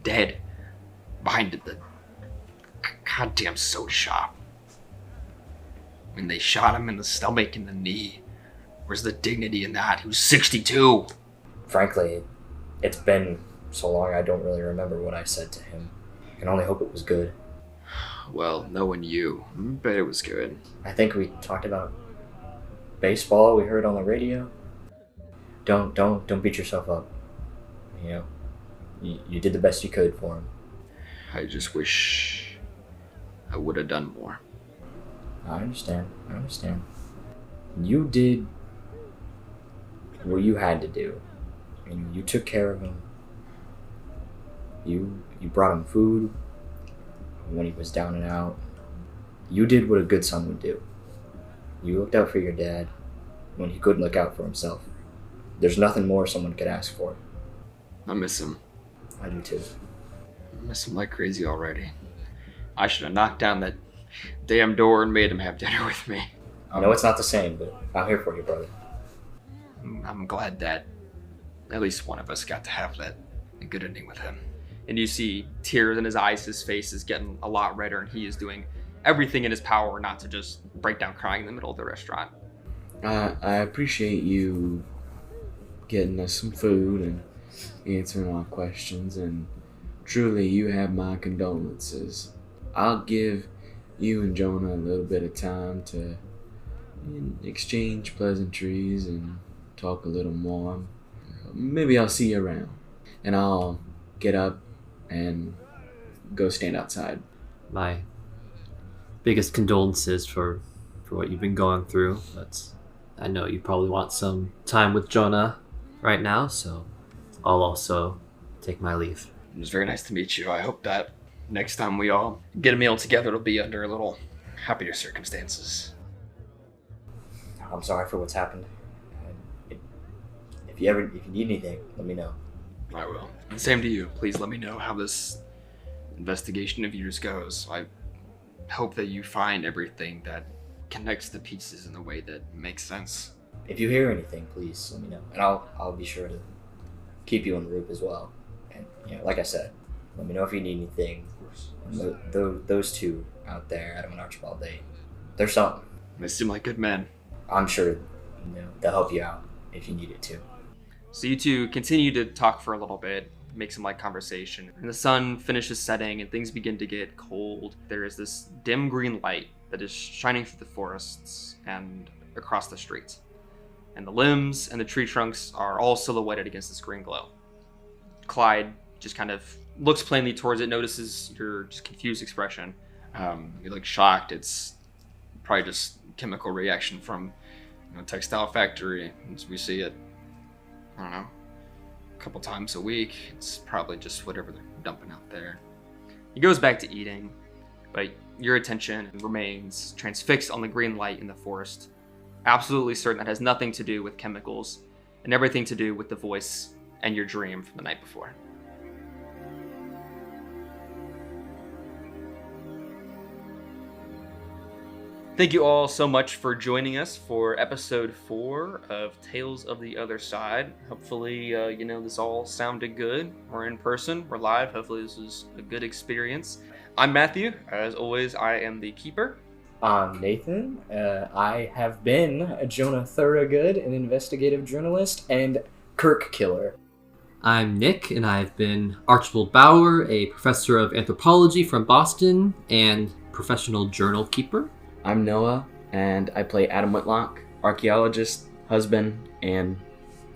dead behind the goddamn soda shop. When they shot him in the stomach and the knee, where's the dignity in that? He was 62. Frankly, it's been so long I don't really remember what I said to him. I can only hope it was good. Well, knowing you, I bet it was good. I think we talked about baseball we heard on the radio. Don't beat yourself up. You did the best you could for him. I just wish I would have done more. I understand. You did what you had to do. You took care of him. You brought him food when he was down and out. You did what a good son would do. You looked out for your dad when he couldn't look out for himself. There's nothing more someone could ask for. I miss him. I do too. I miss him like crazy already. I should have knocked down that damn door and made him have dinner with me. I know it's not the same, but I'm here for you, brother. I'm glad that at least one of us got to have a good ending with him. And you see tears in his eyes, his face is getting a lot redder, and he is doing everything in his power not to just break down crying in the middle of the restaurant. I appreciate you getting us some food and answering our questions, and truly you have my condolences. I'll give you and Jonah a little bit of time to exchange pleasantries and talk a little more. Maybe I'll see you around, and I'll get up and go stand outside. My biggest condolences for what you've been going through. I know you probably want some time with Jonah right now, so I'll also take my leave. It was very nice to meet you. I hope that next time we all get a meal together, it'll be under a little happier circumstances. I'm sorry for what's happened. If you need anything, let me know. I will. And same to you. Please let me know how this investigation of yours goes. I hope that you find everything that connects the pieces in a way that makes sense. If you hear anything, please let me know, and I'll be sure to keep you in the loop as well. And like I said, let me know if you need anything. And those two out there, Adam and Archibald, they're something. They seem like good men. I'm sure they'll help you out if you need it to. So you two continue to talk for a little bit, make some light conversation, and the sun finishes setting and things begin to get cold. There is this dim green light that is shining through the forests and across the streets. And the limbs and the tree trunks are all silhouetted against this green glow. Clyde just kind of looks plainly towards it, notices your just confused expression. You look shocked. It's probably just chemical reaction from textile factory. As we see it, I don't know, couple times a week. It's probably just whatever they're dumping out there. He goes back to eating, but your attention remains transfixed on the green light in the forest, absolutely certain that has nothing to do with chemicals and everything to do with the voice and your dream from the night before. Thank you all so much for joining us for episode 4 of Tales of the Other Side. Hopefully, this all sounded good. We're in person, we're live. Hopefully this was a good experience. I'm Matthew. As always, I am the keeper. I'm Nathan. I have been Jonah Thorogood, an investigative journalist, and Kirk Killer. I'm Nick, and I've been Archibald Bauer, a professor of anthropology from Boston and professional journal keeper. I'm Noah, and I play Adam Whitlock, archaeologist, husband, and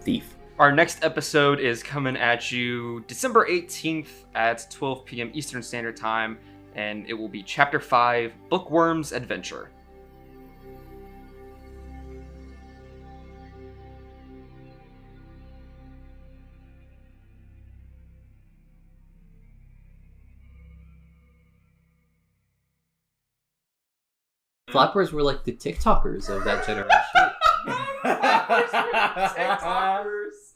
thief. Our next episode is coming at you December 18th at 12 p.m. Eastern Standard Time, and it will be Chapter 5, Bookworm's Adventure. Flappers were like the TikTokers of that generation. TikTokers.